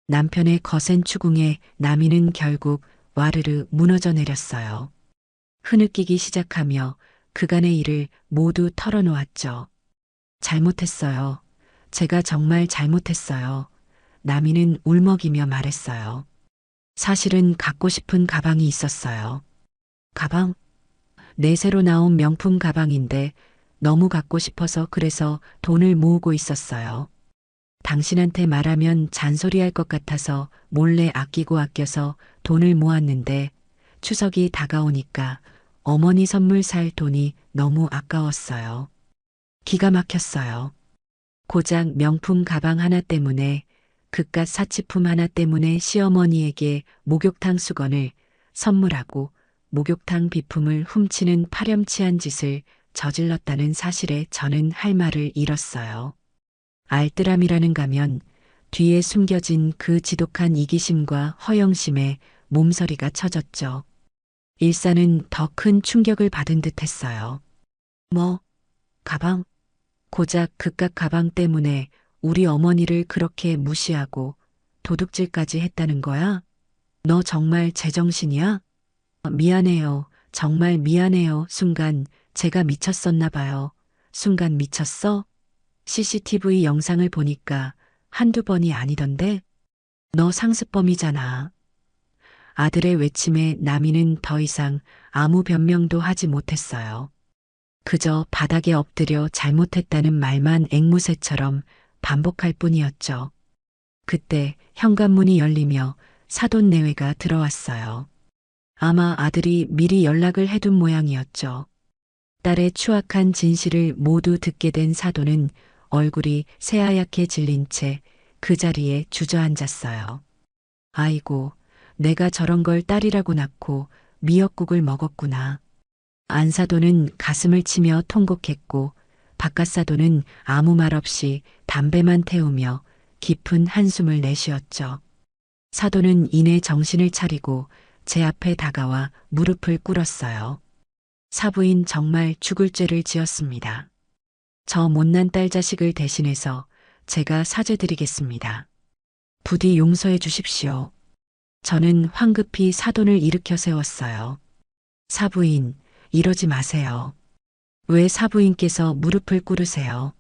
남편의 거센 추궁에 나미는 결국 와르르 무너져 내렸어요. 흐느끼기 시작하며 그간의 일을 모두 털어놓았죠. 잘못했어요. 제가 정말 잘못했어요. 나미는 울먹이며 말했어요. 사실은 갖고 싶은 가방이 있었어요. 가방? 내 새로 나온 명품 가방인데 너무 갖고 싶어서 그래서 돈을 모으고 있었어요. 당신한테 말하면 잔소리할 것 같아서 몰래 아끼고 아껴서 돈을 모았는데 추석이 다가오니까 어머니 선물 살 돈이 너무 아까웠어요. 기가 막혔어요. 고작 명품 가방 하나 때문에 그깟 사치품 하나 때문에 시어머니에게 목욕탕 수건을 선물하고 목욕탕 비품을 훔치는 파렴치한 짓을 저질렀다는 사실에 저는 할 말을 잃었어요. 알뜰함이라는 가면 뒤에 숨겨진 그 지독한 이기심과 허영심에 몸서리가 쳐졌죠. 일사는 더 큰 충격을 받은 듯 했어요. 뭐, 가방? 고작 그깟 가방 때문에 우리 어머니를 그렇게 무시하고 도둑질까지 했다는 거야? 너 정말 제정신이야? 미안해요. 정말 미안해요. 순간 제가 미쳤었나 봐요. 순간 미쳤어? CCTV 영상을 보니까 한두 번이 아니던데? 너 상습범이잖아. 아들의 외침에 나미는 더 이상 아무 변명도 하지 못했어요. 그저 바닥에 엎드려 잘못했다는 말만 앵무새처럼 반복할 뿐이었죠. 그때 현관문이 열리며 사돈 내외가 들어왔어요. 아마 아들이 미리 연락을 해둔 모양이었죠. 딸의 추악한 진실을 모두 듣게 된 사돈은 얼굴이 새하얗게 질린 채 그 자리에 주저앉았어요. 아이고, 내가 저런 걸 딸이라고 낳고 미역국을 먹었구나. 안사돈은 가슴을 치며 통곡했고 바깥사돈은 아무 말 없이 담배만 태우며 깊은 한숨을 내쉬었죠. 사돈은 이내 정신을 차리고 제 앞에 다가와 무릎을 꿇었어요. 사부인 정말 죽을 죄를 지었습니다. 저 못난 딸 자식을 대신해서 제가 사죄드리겠습니다. 부디 용서해 주십시오. 저는 황급히 사돈을 일으켜 세웠어요. 사부인, 이러지 마세요. 왜 사부인께서 무릎을 꿇으세요?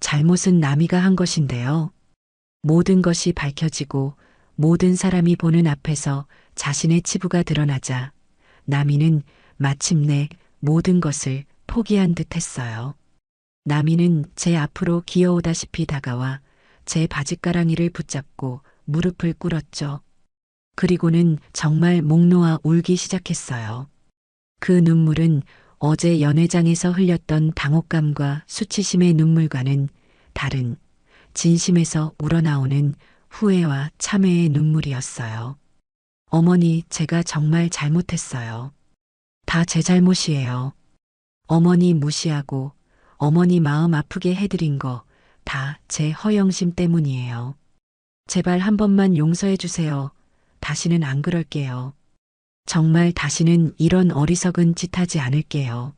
잘못은 나미가 한 것인데요. 모든 것이 밝혀지고 모든 사람이 보는 앞에서 자신의 치부가 드러나자 나미는 마침내 모든 것을 포기한 듯 했어요. 나미는 제 앞으로 기어오다시피 다가와 제 바짓가랑이를 붙잡고 무릎을 꿇었죠. 그리고는 정말 목 놓아 울기 시작했어요. 그 눈물은 어제 연회장에서 흘렸던 당혹감과 수치심의 눈물과는 다른 진심에서 우러나오는 후회와 참회의 눈물이었어요. 어머니, 제가 정말 잘못했어요. 다 제 잘못이에요. 어머니 무시하고 어머니 마음 아프게 해드린 거 다 제 허영심 때문이에요. 제발 한 번만 용서해 주세요. 다시는 안 그럴게요. 정말 다시는 이런 어리석은 짓 하지 않을게요.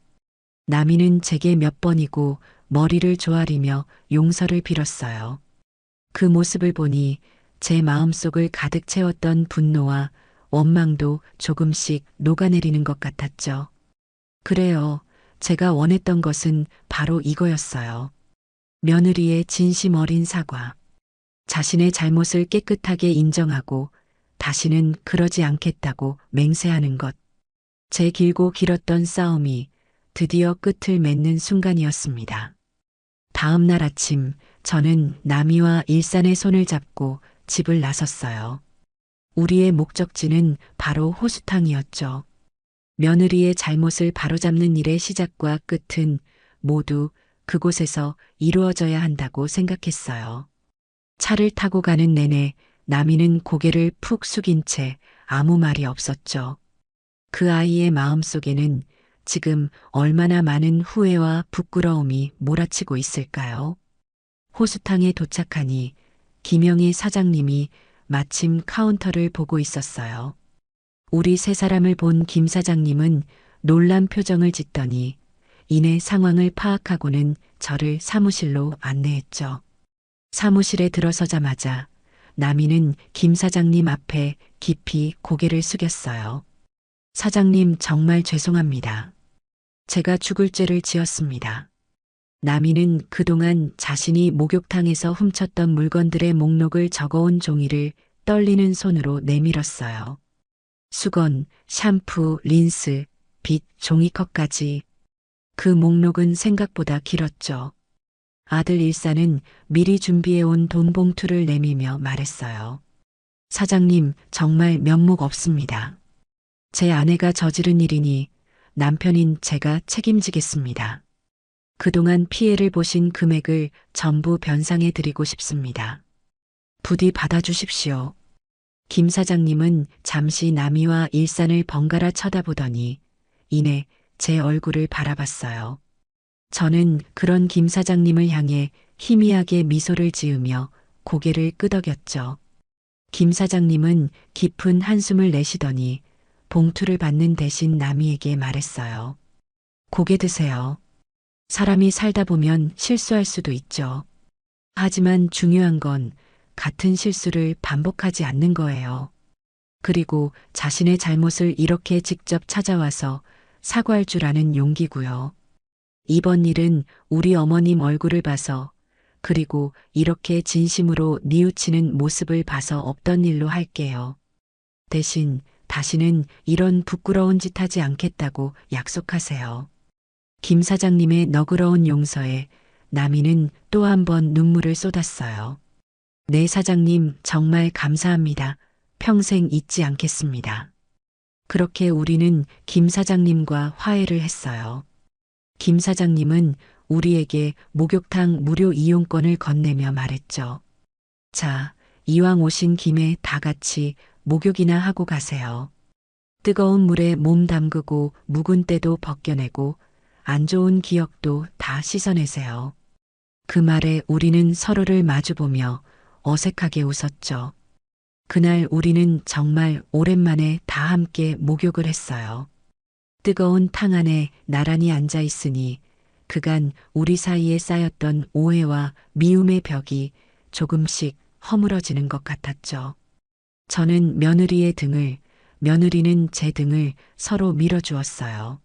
나미는 제게 몇 번이고 머리를 조아리며 용서를 빌었어요. 그 모습을 보니 제 마음속을 가득 채웠던 분노와 원망도 조금씩 녹아내리는 것 같았죠. 그래요. 제가 원했던 것은 바로 이거였어요. 며느리의 진심 어린 사과. 자신의 잘못을 깨끗하게 인정하고 다시는 그러지 않겠다고 맹세하는 것. 제 길고 길었던 싸움이 드디어 끝을 맺는 순간이었습니다. 다음 날 아침 저는 나미와 일산의 손을 잡고 집을 나섰어요. 우리의 목적지는 바로 호수탕이었죠. 며느리의 잘못을 바로잡는 일의 시작과 끝은 모두 그곳에서 이루어져야 한다고 생각했어요. 차를 타고 가는 내내 나미는 고개를 푹 숙인 채 아무 말이 없었죠. 그 아이의 마음 속에는 지금 얼마나 많은 후회와 부끄러움이 몰아치고 있을까요? 호수탕에 도착하니 김영희 사장님이 마침 카운터를 보고 있었어요. 우리 세 사람을 본 김 사장님은 놀란 표정을 짓더니 이내 상황을 파악하고는 저를 사무실로 안내했죠. 사무실에 들어서자마자 나미는 김 사장님 앞에 깊이 고개를 숙였어요. 사장님 정말 죄송합니다. 제가 죽을 죄를 지었습니다. 나미는 그동안 자신이 목욕탕에서 훔쳤던 물건들의 목록을 적어온 종이를 떨리는 손으로 내밀었어요. 수건, 샴푸, 린스, 빗, 종이컵까지. 그 목록은 생각보다 길었죠. 아들 일사는 미리 준비해온 돈 봉투를 내밀며 말했어요. 사장님, 정말 면목 없습니다. 제 아내가 저지른 일이니 남편인 제가 책임지겠습니다. 그동안 피해를 보신 금액을 전부 변상해 드리고 싶습니다. 부디 받아주십시오. 김 사장님은 잠시 나미와 일산을 번갈아 쳐다보더니 이내 제 얼굴을 바라봤어요. 저는 그런 김 사장님을 향해 희미하게 미소를 지으며 고개를 끄덕였죠. 김 사장님은 깊은 한숨을 내쉬더니 봉투를 받는 대신 나미에게 말했어요. 고개 드세요. 사람이 살다 보면 실수할 수도 있죠. 하지만 중요한 건 같은 실수를 반복하지 않는 거예요. 그리고 자신의 잘못을 이렇게 직접 찾아와서 사과할 줄 아는 용기고요. 이번 일은 우리 어머님 얼굴을 봐서 그리고 이렇게 진심으로 뉘우치는 모습을 봐서 없던 일로 할게요. 대신 다시는 이런 부끄러운 짓 하지 않겠다고 약속하세요. 김 사장님의 너그러운 용서에 나미는 또 한 번 눈물을 쏟았어요. 네 사장님 정말 감사합니다. 평생 잊지 않겠습니다. 그렇게 우리는 김 사장님과 화해를 했어요. 김 사장님은 우리에게 목욕탕 무료 이용권을 건네며 말했죠. 자, 이왕 오신 김에 다 같이 목욕이나 하고 가세요. 뜨거운 물에 몸 담그고 묵은 때도 벗겨내고 안 좋은 기억도 다 씻어내세요. 그 말에 우리는 서로를 마주보며 어색하게 웃었죠. 그날 우리는 정말 오랜만에 다 함께 목욕을 했어요. 뜨거운 탕 안에 나란히 앉아 있으니 그간 우리 사이에 쌓였던 오해와 미움의 벽이 조금씩 허물어지는 것 같았죠. 저는 며느리의 등을, 며느리는 제 등을 서로 밀어주었어요.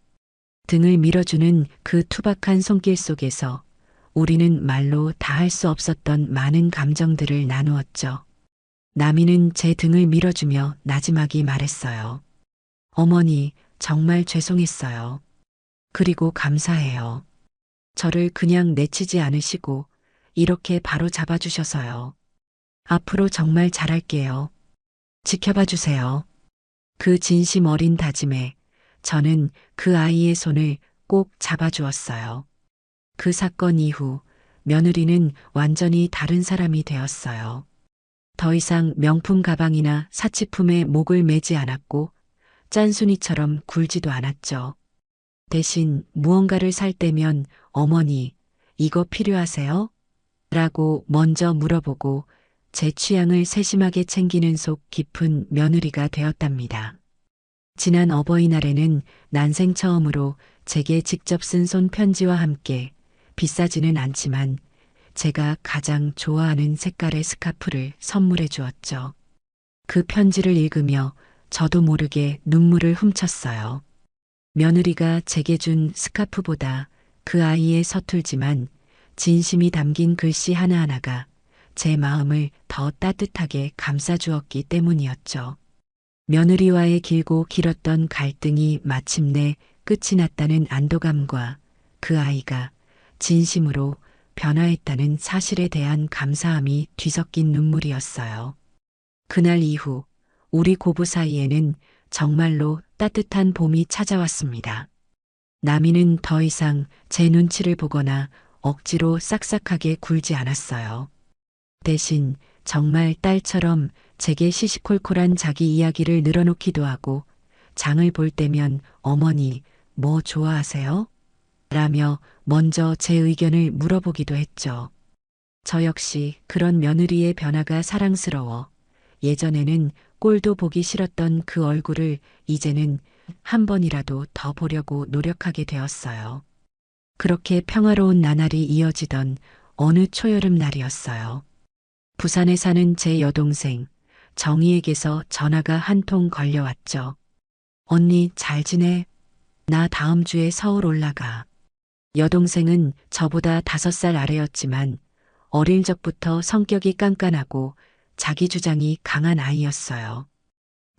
등을 밀어주는 그 투박한 손길 속에서 우리는 말로 다 할 수 없었던 많은 감정들을 나누었죠. 나미는 제 등을 밀어주며 나지막이 말했어요. 어머니, 정말 죄송했어요. 그리고 감사해요. 저를 그냥 내치지 않으시고 이렇게 바로 잡아주셔서요. 앞으로 정말 잘할게요. 지켜봐 주세요. 그 진심 어린 다짐에 저는 그 아이의 손을 꼭 잡아주었어요. 그 사건 이후 며느리는 완전히 다른 사람이 되었어요. 더 이상 명품 가방이나 사치품에 목을 매지 않았고 짠순이처럼 굴지도 않았죠. 대신 무언가를 살 때면 어머니, 이거 필요하세요? 라고 먼저 물어보고 제 취향을 세심하게 챙기는 속 깊은 며느리가 되었답니다. 지난 어버이날에는 난생 처음으로 제게 직접 쓴 손 편지와 함께 비싸지는 않지만 제가 가장 좋아하는 색깔의 스카프를 선물해 주었죠. 그 편지를 읽으며 저도 모르게 눈물을 훔쳤어요. 며느리가 제게 준 스카프보다 그 아이의 서툴지만 진심이 담긴 글씨 하나하나가 제 마음을 더 따뜻하게 감싸주었기 때문이었죠. 며느리와의 길고 길었던 갈등이 마침내 끝이 났다는 안도감과 그 아이가 진심으로 변화했다는 사실에 대한 감사함이 뒤섞인 눈물이었어요. 그날 이후 우리 고부 사이에는 정말로 따뜻한 봄이 찾아왔습니다. 나미는 더 이상 제 눈치를 보거나 억지로 싹싹하게 굴지 않았어요. 대신 정말 딸처럼 제게 시시콜콜한 자기 이야기를 늘어놓기도 하고 장을 볼 때면 어머니 뭐 좋아하세요? 라며 먼저 제 의견을 물어보기도 했죠. 저 역시 그런 며느리의 변화가 사랑스러워 예전에는 꼴도 보기 싫었던 그 얼굴을 이제는 한 번이라도 더 보려고 노력하게 되었어요. 그렇게 평화로운 나날이 이어지던 어느 초여름 날이었어요. 부산에 사는 제 여동생 정희에게서 전화가 한 통 걸려왔죠. 언니 잘 지내? 나 다음 주에 서울 올라가. 여동생은 저보다 5살 아래였지만 어릴 적부터 성격이 깐깐하고 자기 주장이 강한 아이였어요.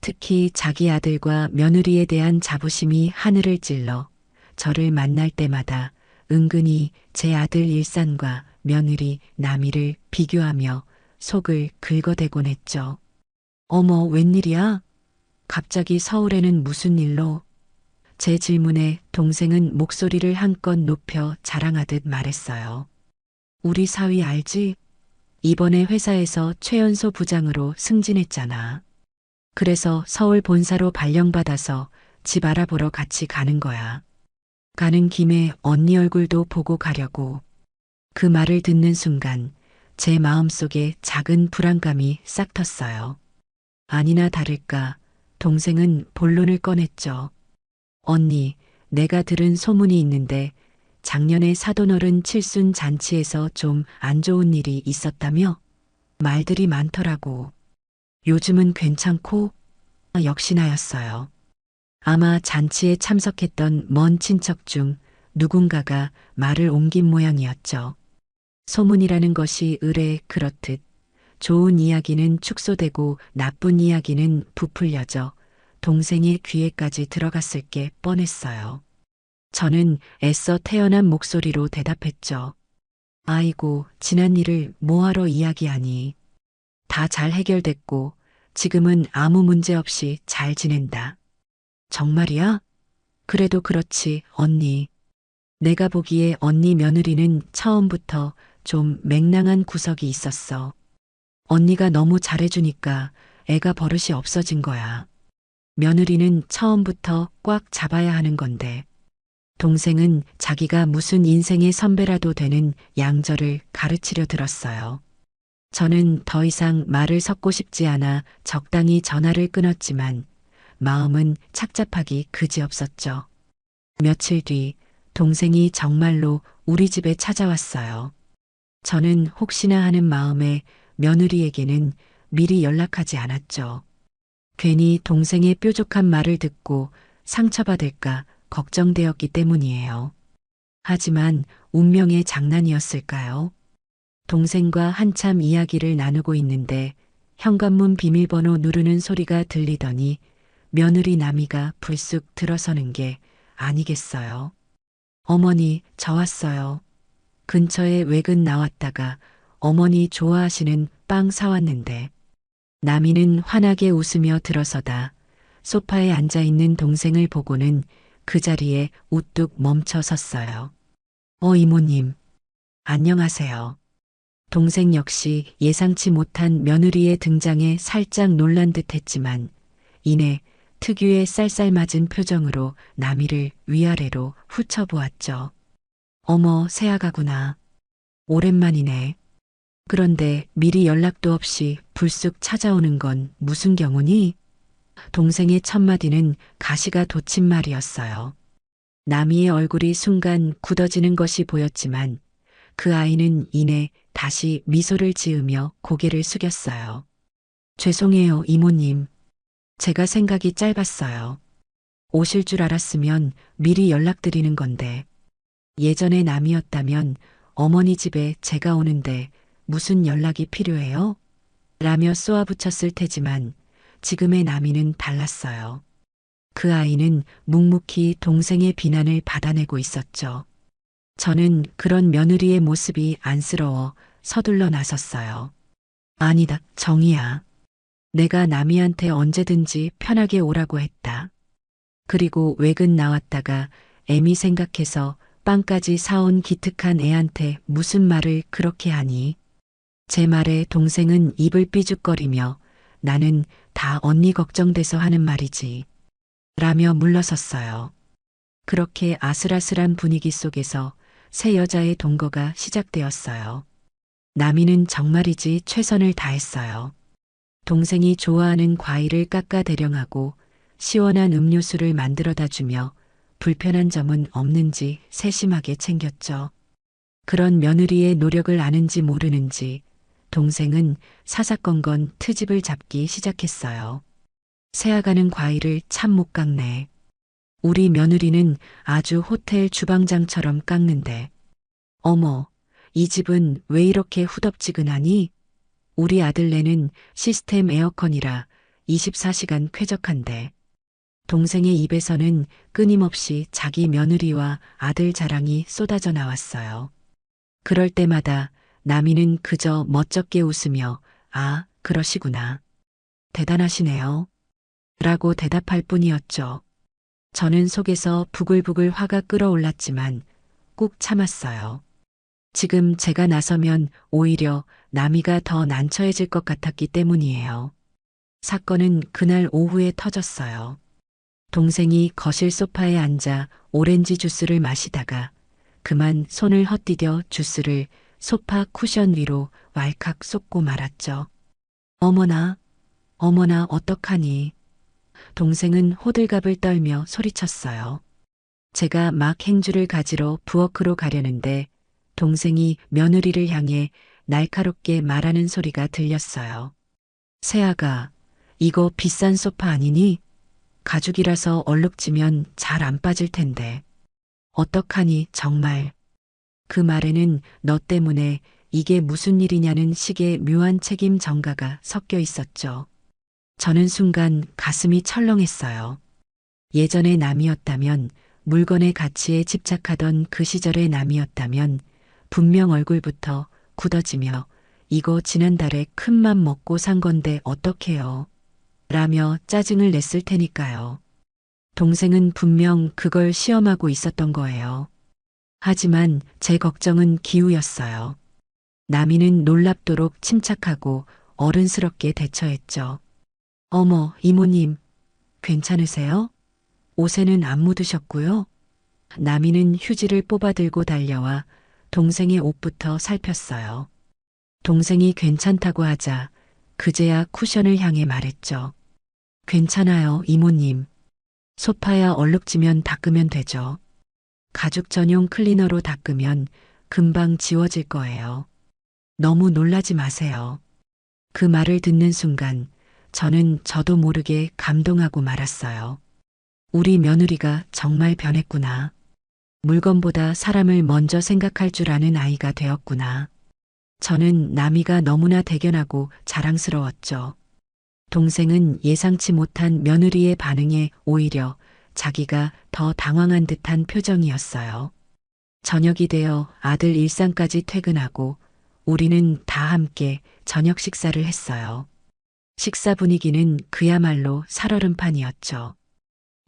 특히 자기 아들과 며느리에 대한 자부심이 하늘을 찔러 저를 만날 때마다 은근히 제 아들 일산과 며느리 나미를 비교하며 속을 긁어대곤 했죠. 어머, 웬일이야? 갑자기 서울에는 무슨 일로? 제 질문에 동생은 목소리를 한껏 높여 자랑하듯 말했어요. 우리 사위 알지? 이번에 회사에서 최연소 부장으로 승진했잖아. 그래서 서울 본사로 발령받아서 집 알아보러 같이 가는 거야. 가는 김에 언니 얼굴도 보고 가려고. 그 말을 듣는 순간 제 마음속에 작은 불안감이 싹 텄어요. 아니나 다를까 동생은 본론을 꺼냈죠. 언니, 내가 들은 소문이 있는데 작년에 사돈어른 칠순 잔치에서 좀 안 좋은 일이 있었다며? 말들이 많더라고. 요즘은 괜찮고? 역시나였어요. 아마 잔치에 참석했던 먼 친척 중 누군가가 말을 옮긴 모양이었죠. 소문이라는 것이 의뢰 그렇듯 좋은 이야기는 축소되고 나쁜 이야기는 부풀려져 동생의 귀에까지 들어갔을 게 뻔했어요. 저는 애써 태어난 목소리로 대답했죠. 아이고, 지난 일을 뭐하러 이야기하니. 다 잘 해결됐고 지금은 아무 문제 없이 잘 지낸다. 정말이야? 그래도 그렇지, 언니. 내가 보기에 언니 며느리는 처음부터 좀 맹랑한 구석이 있었어. 언니가 너무 잘해주니까 애가 버릇이 없어진 거야. 며느리는 처음부터 꽉 잡아야 하는 건데. 동생은 자기가 무슨 인생의 선배라도 되는 양절을 가르치려 들었어요. 저는 더 이상 말을 섞고 싶지 않아 적당히 전화를 끊었지만 마음은 착잡하기 그지없었죠. 며칠 뒤 동생이 정말로 우리 집에 찾아왔어요. 저는 혹시나 하는 마음에 며느리에게는 미리 연락하지 않았죠. 괜히 동생의 뾰족한 말을 듣고 상처받을까 걱정되었기 때문이에요. 하지만 운명의 장난이었을까요? 동생과 한참 이야기를 나누고 있는데 현관문 비밀번호 누르는 소리가 들리더니 며느리 나미가 불쑥 들어서는 게 아니겠어요. 어머니, 저 왔어요. 근처에 외근 나왔다가 어머니 좋아하시는 빵 사왔는데. 나미는 환하게 웃으며 들어서다 소파에 앉아있는 동생을 보고는 그 자리에 우뚝 멈춰 섰어요. 이모님, 안녕하세요. 동생 역시 예상치 못한 며느리의 등장에 살짝 놀란 듯 했지만 이내 특유의 쌀쌀맞은 표정으로 나미를 위아래로 훑어보았죠. 어머, 새아가구나. 오랜만이네. 그런데 미리 연락도 없이 불쑥 찾아오는 건 무슨 경우니? 동생의 첫마디는 가시가 돋친 말이었어요. 나미의 얼굴이 순간 굳어지는 것이 보였지만 그 아이는 이내 다시 미소를 지으며 고개를 숙였어요. 죄송해요, 이모님. 제가 생각이 짧았어요. 오실 줄 알았으면 미리 연락드리는 건데. 예전에 남이었다면 어머니 집에 제가 오는데 무슨 연락이 필요해요? 라며 쏘아붙였을 테지만 지금의 남이는 달랐어요. 그 아이는 묵묵히 동생의 비난을 받아내고 있었죠. 저는 그런 며느리의 모습이 안쓰러워 서둘러 나섰어요. 아니다, 정이야. 내가 남이한테 언제든지 편하게 오라고 했다. 그리고 외근 나왔다가 애미 생각해서 빵까지 사온 기특한 애한테 무슨 말을 그렇게 하니? 제 말에 동생은 입을 삐죽거리며 나는 다 언니 걱정돼서 하는 말이지. 라며 물러섰어요. 그렇게 아슬아슬한 분위기 속에서 새 여자의 동거가 시작되었어요. 나미는 정말이지 최선을 다했어요. 동생이 좋아하는 과일을 깎아 대령하고 시원한 음료수를 만들어다 주며 불편한 점은 없는지 세심하게 챙겼죠. 그런 며느리의 노력을 아는지 모르는지 동생은 사사건건 트집을 잡기 시작했어요. 새아가는 과일을 참 못 깎네. 우리 며느리는 아주 호텔 주방장처럼 깎는데. 어머, 이 집은 왜 이렇게 후덥지근하니? 우리 아들네는 시스템 에어컨이라 24시간 쾌적한데. 동생의 입에서는 끊임없이 자기 며느리와 아들 자랑이 쏟아져 나왔어요. 그럴 때마다 나미는 그저 멋쩍게 웃으며 아, 그러시구나. 대단하시네요. 라고 대답할 뿐이었죠. 저는 속에서 부글부글 화가 끓어올랐지만 꾹 참았어요. 지금 제가 나서면 오히려 나미가 더 난처해질 것 같았기 때문이에요. 사건은 그날 오후에 터졌어요. 동생이 거실 소파에 앉아 오렌지 주스를 마시다가 그만 손을 헛디뎌 주스를 소파 쿠션 위로 왈칵 쏟고 말았죠. 어머나, 어머나 어떡하니. 동생은 호들갑을 떨며 소리쳤어요. 제가 막 행주를 가지러 부엌으로 가려는데 동생이 며느리를 향해 날카롭게 말하는 소리가 들렸어요. 새아가, 이거 비싼 소파 아니니? 가죽이라서 얼룩지면 잘 안 빠질 텐데. 어떡하니 정말. 그 말에는 너 때문에 이게 무슨 일이냐는 식의 묘한 책임 전가가 섞여 있었죠. 저는 순간 가슴이 철렁했어요. 예전의 남이었다면, 물건의 가치에 집착하던 그 시절의 남이었다면 분명 얼굴부터 굳어지며 이거 지난달에 큰맘 먹고 산 건데 어떡해요. 라며 짜증을 냈을 테니까요. 동생은 분명 그걸 시험하고 있었던 거예요. 하지만 제 걱정은 기우였어요. 나미는 놀랍도록 침착하고 어른스럽게 대처했죠. 어머, 이모님, 괜찮으세요? 옷에는 안 묻으셨고요. 나미는 휴지를 뽑아들고 달려와 동생의 옷부터 살폈어요. 동생이 괜찮다고 하자 그제야 쿠션을 향해 말했죠. 괜찮아요, 이모님. 소파야 얼룩지면 닦으면 되죠. 가죽 전용 클리너로 닦으면 금방 지워질 거예요. 너무 놀라지 마세요. 그 말을 듣는 순간 저는 저도 모르게 감동하고 말았어요. 우리 며느리가 정말 변했구나. 물건보다 사람을 먼저 생각할 줄 아는 아이가 되었구나. 저는 나미가 너무나 대견하고 자랑스러웠죠. 동생은 예상치 못한 며느리의 반응에 오히려 자기가 더 당황한 듯한 표정이었어요. 저녁이 되어 아들 일상까지 퇴근하고 우리는 다 함께 저녁 식사를 했어요. 식사 분위기는 그야말로 살얼음판이었죠.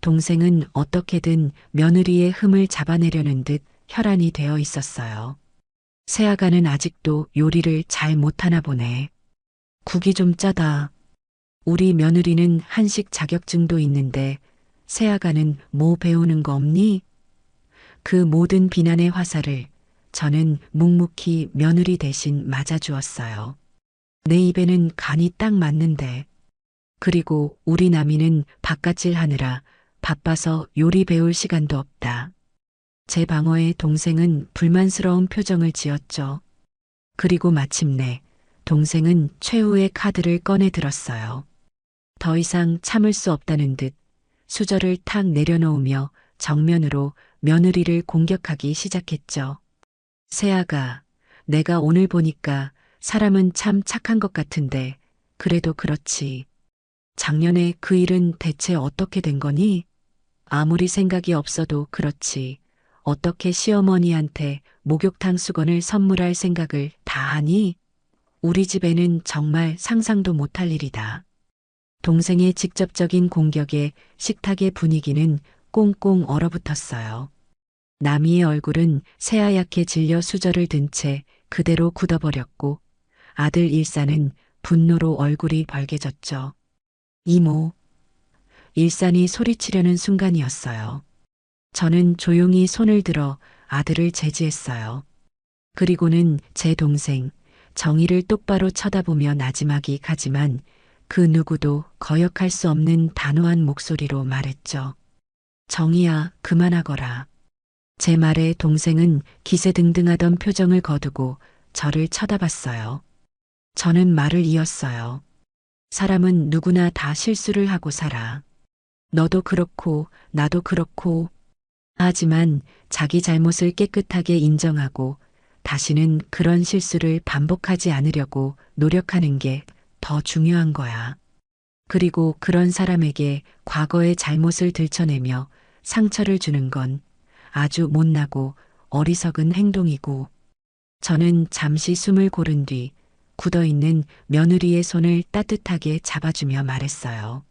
동생은 어떻게든 며느리의 흠을 잡아내려는 듯 혈안이 되어 있었어요. 새아가는 아직도 요리를 잘 못하나 보네. 국이 좀 짜다. 우리 며느리는 한식 자격증도 있는데 새아가는 뭐 배우는 거 없니? 그 모든 비난의 화살을 저는 묵묵히 며느리 대신 맞아주었어요. 내 입에는 간이 딱 맞는데. 그리고 우리 남이는 바깥일 하느라 바빠서 요리 배울 시간도 없다. 제 방어에 동생은 불만스러운 표정을 지었죠. 그리고 마침내 동생은 최후의 카드를 꺼내 들었어요. 더 이상 참을 수 없다는 듯 수저를 탁 내려놓으며 정면으로 며느리를 공격하기 시작했죠. 세아가, 내가 오늘 보니까 사람은 참 착한 것 같은데 그래도 그렇지. 작년에 그 일은 대체 어떻게 된 거니? 아무리 생각이 없어도 그렇지. 어떻게 시어머니한테 목욕탕 수건을 선물할 생각을 다 하니? 우리 집에는 정말 상상도 못할 일이다. 동생의 직접적인 공격에 식탁의 분위기는 꽁꽁 얼어붙었어요. 남이의 얼굴은 새하얗게 질려 수저를 든 채 그대로 굳어버렸고 아들 일산은 분노로 얼굴이 벌개졌죠. 이모. 일산이 소리치려는 순간이었어요. 저는 조용히 손을 들어 아들을 제지했어요. 그리고는 제 동생, 정희를 똑바로 쳐다보며 나지막이 가지만 그 누구도 거역할 수 없는 단호한 목소리로 말했죠. 정희야, 그만하거라. 제 말에 동생은 기세등등하던 표정을 거두고 저를 쳐다봤어요. 저는 말을 이었어요. 사람은 누구나 다 실수를 하고 살아. 너도 그렇고 나도 그렇고. 하지만 자기 잘못을 깨끗하게 인정하고 다시는 그런 실수를 반복하지 않으려고 노력하는 게 더 중요한 거야. 그리고 그런 사람에게 과거의 잘못을 들춰내며 상처를 주는 건 아주 못나고 어리석은 행동이고. 저는 잠시 숨을 고른 뒤 굳어있는 며느리의 손을 따뜻하게 잡아주며 말했어요.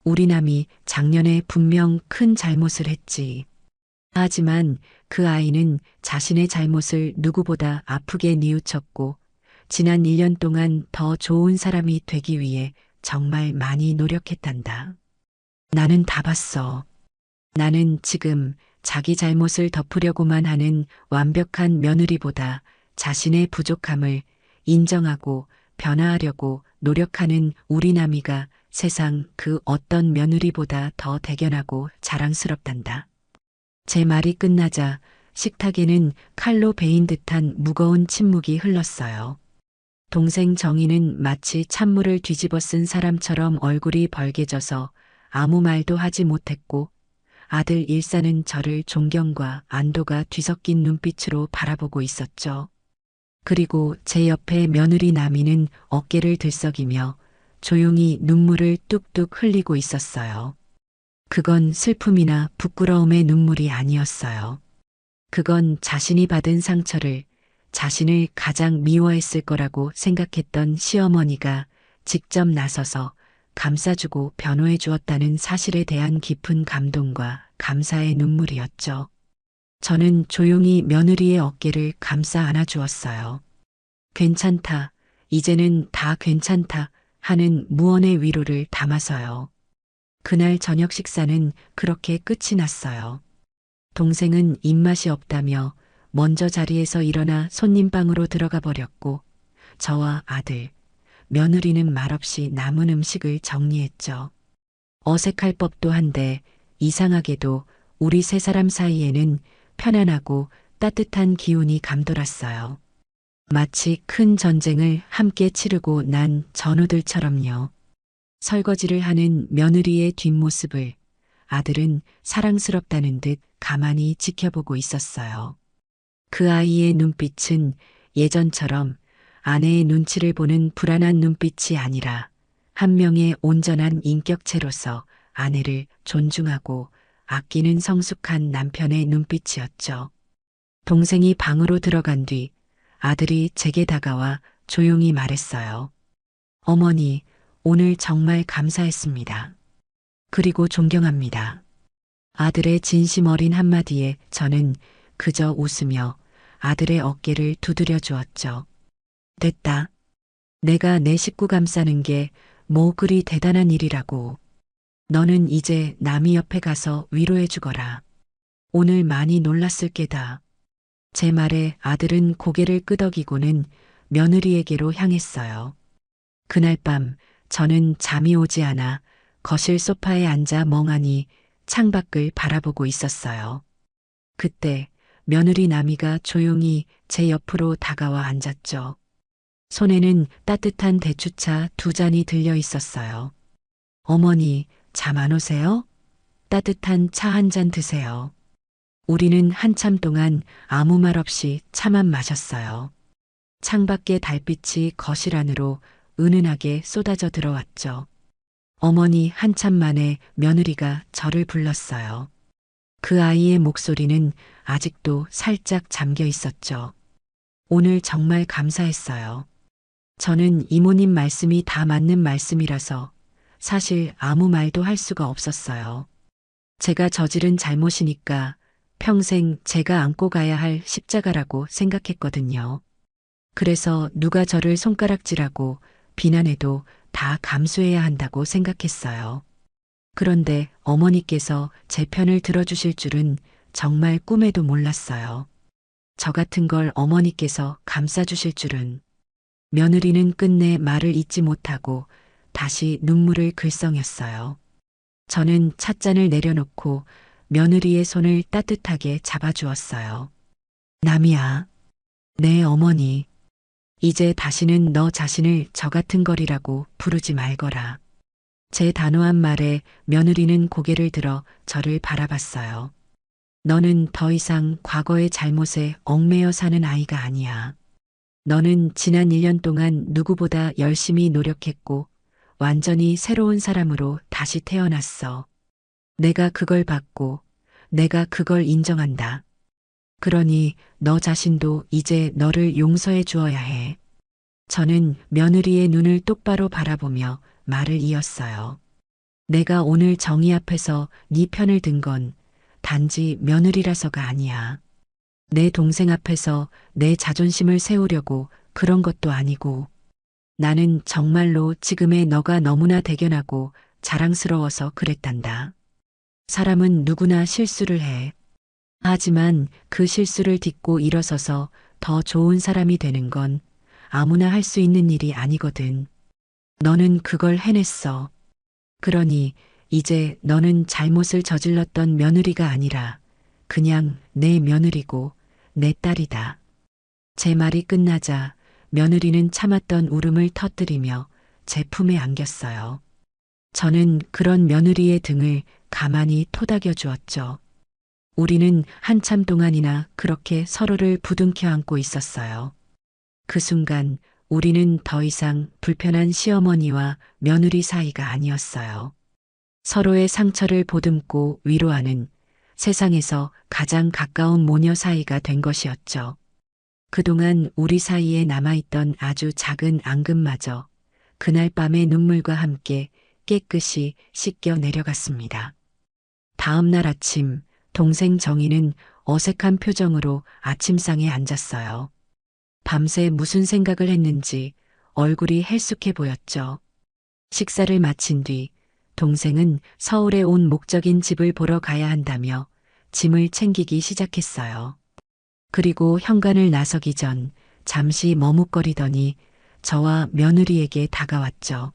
우리 남이 작년에 분명 큰 잘못을 했지. 하지만 그 아이는 자신의 잘못을 누구보다 아프게 뉘우쳤고 지난 1년 동안 더 좋은 사람이 되기 위해 정말 많이 노력했단다. 나는 다 봤어. 나는 지금 자기 잘못을 덮으려고만 하는 완벽한 며느리보다 자신의 부족함을 인정하고 변화하려고 노력하는 우리 남이가 세상 그 어떤 며느리보다 더 대견하고 자랑스럽단다. 제 말이 끝나자 식탁에는 칼로 베인 듯한 무거운 침묵이 흘렀어요. 동생 정희는 마치 찬물을 뒤집어 쓴 사람처럼 얼굴이 벌개져서 아무 말도 하지 못했고 아들 일사는 저를 존경과 안도가 뒤섞인 눈빛으로 바라보고 있었죠. 그리고 제 옆에 며느리 나미는 어깨를 들썩이며 조용히 눈물을 뚝뚝 흘리고 있었어요. 그건 슬픔이나 부끄러움의 눈물이 아니었어요. 그건 자신이 받은 상처를 자신을 가장 미워했을 거라고 생각했던 시어머니가 직접 나서서 감싸주고 변호해 주었다는 사실에 대한 깊은 감동과 감사의 눈물이었죠. 저는 조용히 며느리의 어깨를 감싸 안아 주었어요. 괜찮다. 이제는 다 괜찮다. 하는 무언의 위로를 담아서요. 그날 저녁 식사는 그렇게 끝이 났어요. 동생은 입맛이 없다며 먼저 자리에서 일어나 손님방으로 들어가 버렸고 저와 아들, 며느리는 말없이 남은 음식을 정리했죠. 어색할 법도 한데 이상하게도 우리 세 사람 사이에는 편안하고 따뜻한 기운이 감돌았어요. 마치 큰 전쟁을 함께 치르고 난 전우들처럼요. 설거지를 하는 며느리의 뒷모습을 아들은 사랑스럽다는 듯 가만히 지켜보고 있었어요. 그 아이의 눈빛은 예전처럼 아내의 눈치를 보는 불안한 눈빛이 아니라 한 명의 온전한 인격체로서 아내를 존중하고 아끼는 성숙한 남편의 눈빛이었죠. 동생이 방으로 들어간 뒤 아들이 제게 다가와 조용히 말했어요. 어머니, 오늘 정말 감사했습니다. 그리고 존경합니다. 아들의 진심 어린 한마디에 저는 그저 웃으며 아들의 어깨를 두드려 주었죠. 됐다. 내가 내 식구 감싸는 게 뭐 그리 대단한 일이라고. 너는 이제 남이 옆에 가서 위로해 주거라. 오늘 많이 놀랐을 게다. 제 말에 아들은 고개를 끄덕이고는 며느리에게로 향했어요. 그날 밤 저는 잠이 오지 않아 거실 소파에 앉아 멍하니 창밖을 바라보고 있었어요. 그때 며느리 나미가 조용히 제 옆으로 다가와 앉았죠. 손에는 따뜻한 대추차 두 잔이 들려 있었어요. 어머니, 잠 안 오세요? 따뜻한 차 한 잔 드세요. 우리는 한참 동안 아무 말 없이 차만 마셨어요. 창밖의 달빛이 거실 안으로 은은하게 쏟아져 들어왔죠. 어머니 한참 만에 며느리가 저를 불렀어요. 그 아이의 목소리는 아직도 살짝 잠겨 있었죠. 오늘 정말 감사했어요. 저는 이모님 말씀이 다 맞는 말씀이라서 사실 아무 말도 할 수가 없었어요. 제가 저지른 잘못이니까 평생 제가 안고 가야 할 십자가라고 생각했거든요. 그래서 누가 저를 손가락질하고 비난해도 다 감수해야 한다고 생각했어요. 그런데 어머니께서 제 편을 들어주실 줄은 정말 꿈에도 몰랐어요. 저 같은 걸 어머니께서 감싸주실 줄은. 며느리는 끝내 말을 잇지 못하고 다시 눈물을 글썽였어요. 저는 찻잔을 내려놓고 며느리의 손을 따뜻하게 잡아주었어요. 남이야, 내 어머니. 이제 다시는 너 자신을 저 같은 거리라고 부르지 말거라. 제 단호한 말에 며느리는 고개를 들어 저를 바라봤어요. 너는 더 이상 과거의 잘못에 얽매여 사는 아이가 아니야. 너는 지난 1년 동안 누구보다 열심히 노력했고 완전히 새로운 사람으로 다시 태어났어. 내가 그걸 받고 내가 그걸 인정한다. 그러니 너 자신도 이제 너를 용서해 주어야 해. 저는 며느리의 눈을 똑바로 바라보며 말을 이었어요. 내가 오늘 정의 앞에서 네 편을 든 건 단지 며느리라서가 아니야. 내 동생 앞에서 내 자존심을 세우려고 그런 것도 아니고 나는 정말로 지금의 너가 너무나 대견하고 자랑스러워서 그랬단다. 사람은 누구나 실수를 해. 하지만 그 실수를 딛고 일어서서 더 좋은 사람이 되는 건 아무나 할 수 있는 일이 아니거든. 너는 그걸 해냈어. 그러니 이제 너는 잘못을 저질렀던 며느리가 아니라 그냥 내 며느리고 내 딸이다. 제 말이 끝나자 며느리는 참았던 울음을 터뜨리며 제 품에 안겼어요. 저는 그런 며느리의 등을 가만히 토닥여 주었죠. 우리는 한참 동안이나 그렇게 서로를 부둥켜 안고 있었어요. 그 순간 우리는 더 이상 불편한 시어머니와 며느리 사이가 아니었어요. 서로의 상처를 보듬고 위로하는 세상에서 가장 가까운 모녀 사이가 된 것이었죠. 그동안 우리 사이에 남아있던 아주 작은 앙금마저 그날 밤의 눈물과 함께 깨끗이 씻겨 내려갔습니다. 다음 날 아침 동생 정희는 어색한 표정으로 아침상에 앉았어요. 밤새 무슨 생각을 했는지 얼굴이 헬쑥해 보였죠. 식사를 마친 뒤 동생은 서울에 온 목적인 집을 보러 가야 한다며 짐을 챙기기 시작했어요. 그리고 현관을 나서기 전 잠시 머뭇거리더니 저와 며느리에게 다가왔죠.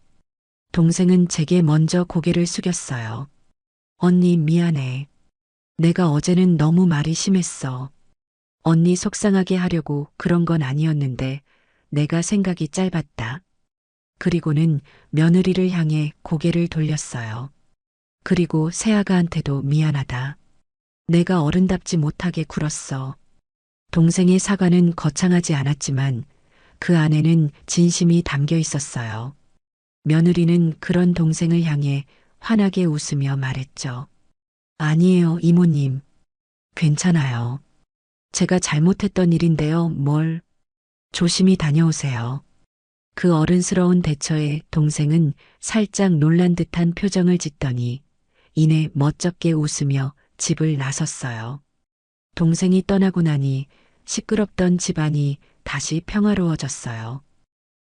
동생은 제게 먼저 고개를 숙였어요. 언니 미안해. 내가 어제는 너무 말이 심했어. 언니 속상하게 하려고 그런 건 아니었는데 내가 생각이 짧았다. 그리고는 며느리를 향해 고개를 돌렸어요. 그리고 새아가한테도 미안하다. 내가 어른답지 못하게 굴었어. 동생의 사과는 거창하지 않았지만 그 안에는 진심이 담겨 있었어요. 며느리는 그런 동생을 향해 환하게 웃으며 말했죠. 아니에요, 이모님. 괜찮아요. 제가 잘못했던 일인데요, 뭘. 조심히 다녀오세요. 그 어른스러운 대처에 동생은 살짝 놀란 듯한 표정을 짓더니 이내 멋쩍게 웃으며 집을 나섰어요. 동생이 떠나고 나니 시끄럽던 집안이 다시 평화로워졌어요.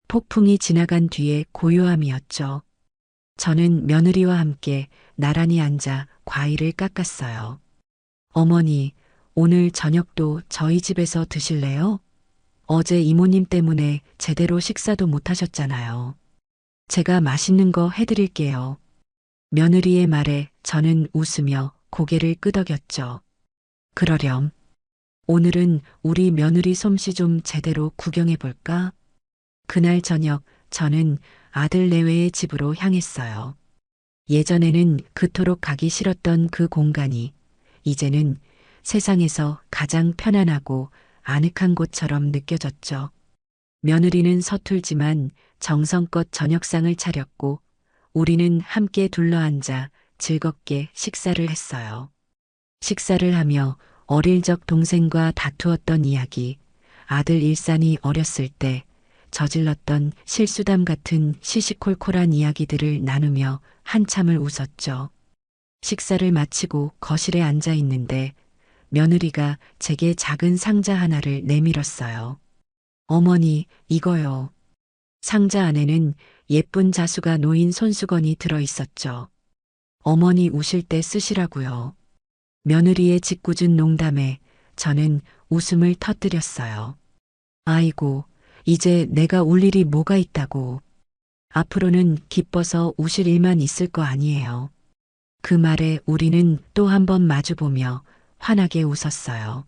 폭풍이 지나간 뒤에 고요함이었죠. 저는 며느리와 함께 나란히 앉아 과일을 깎았어요. 어머니, 오늘 저녁도 저희 집에서 드실래요? 어제 이모님 때문에 제대로 식사도 못 하셨잖아요. 제가 맛있는 거 해드릴게요. 며느리의 말에 저는 웃으며 고개를 끄덕였죠. 그러렴. 오늘은 우리 며느리 솜씨 좀 제대로 구경해 볼까? 그날 저녁 저는 아들 내외의 집으로 향했어요. 예전에는 그토록 가기 싫었던 그 공간이 이제는 세상에서 가장 편안하고 아늑한 곳처럼 느껴졌죠. 며느리는 서툴지만 정성껏 저녁상을 차렸고 우리는 함께 둘러앉아 즐겁게 식사를 했어요. 식사를 하며 어릴 적 동생과 다투었던 이야기, 아들 일산이 어렸을 때 저질렀던 실수담 같은 시시콜콜한 이야기들을 나누며 한참을 웃었죠. 식사를 마치고 거실에 앉아 있는데 며느리가 제게 작은 상자 하나를 내밀었어요. 어머니, 이거요. 상자 안에는 예쁜 자수가 놓인 손수건이 들어 있었죠. 어머니 우실 때 쓰시라고요. 며느리의 짓궂은 농담에 저는 웃음을 터뜨렸어요. 아이고, 이제 내가 울 일이 뭐가 있다고. 앞으로는 기뻐서 우실 일만 있을 거 아니에요. 그 말에 우리는 또 한 번 마주보며 환하게 웃었어요.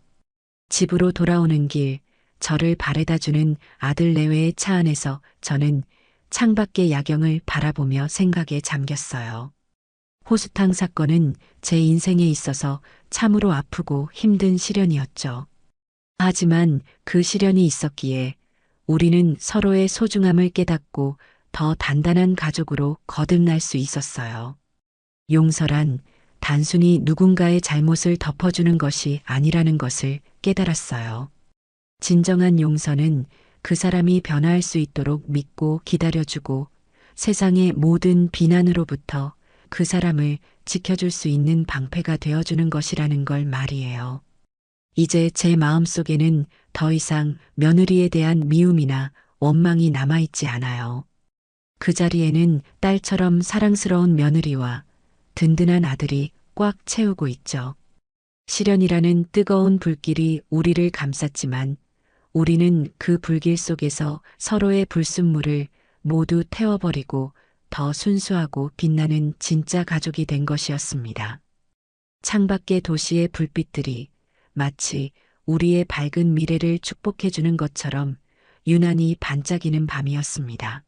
집으로 돌아오는 길, 저를 바래다 주는 아들 내외의 차 안에서 저는 창밖의 야경을 바라보며 생각에 잠겼어요. 호수탕 사건은 제 인생에 있어서 참으로 아프고 힘든 시련이었죠. 하지만 그 시련이 있었기에 우리는 서로의 소중함을 깨닫고 더 단단한 가족으로 거듭날 수 있었어요. 용서란 단순히 누군가의 잘못을 덮어주는 것이 아니라는 것을 깨달았어요. 진정한 용서는 그 사람이 변화할 수 있도록 믿고 기다려주고 세상의 모든 비난으로부터 그 사람을 지켜줄 수 있는 방패가 되어주는 것이라는 걸 말이에요. 이제 제 마음속에는 더 이상 며느리에 대한 미움이나 원망이 남아있지 않아요. 그 자리에는 딸처럼 사랑스러운 며느리와 든든한 아들이 꽉 채우고 있죠. 시련이라는 뜨거운 불길이 우리를 감쌌지만 우리는 그 불길 속에서 서로의 불순물을 모두 태워버리고 더 순수하고 빛나는 진짜 가족이 된 것이었습니다. 창밖의 도시의 불빛들이 마치 우리의 밝은 미래를 축복해주는 것처럼 유난히 반짝이는 밤이었습니다.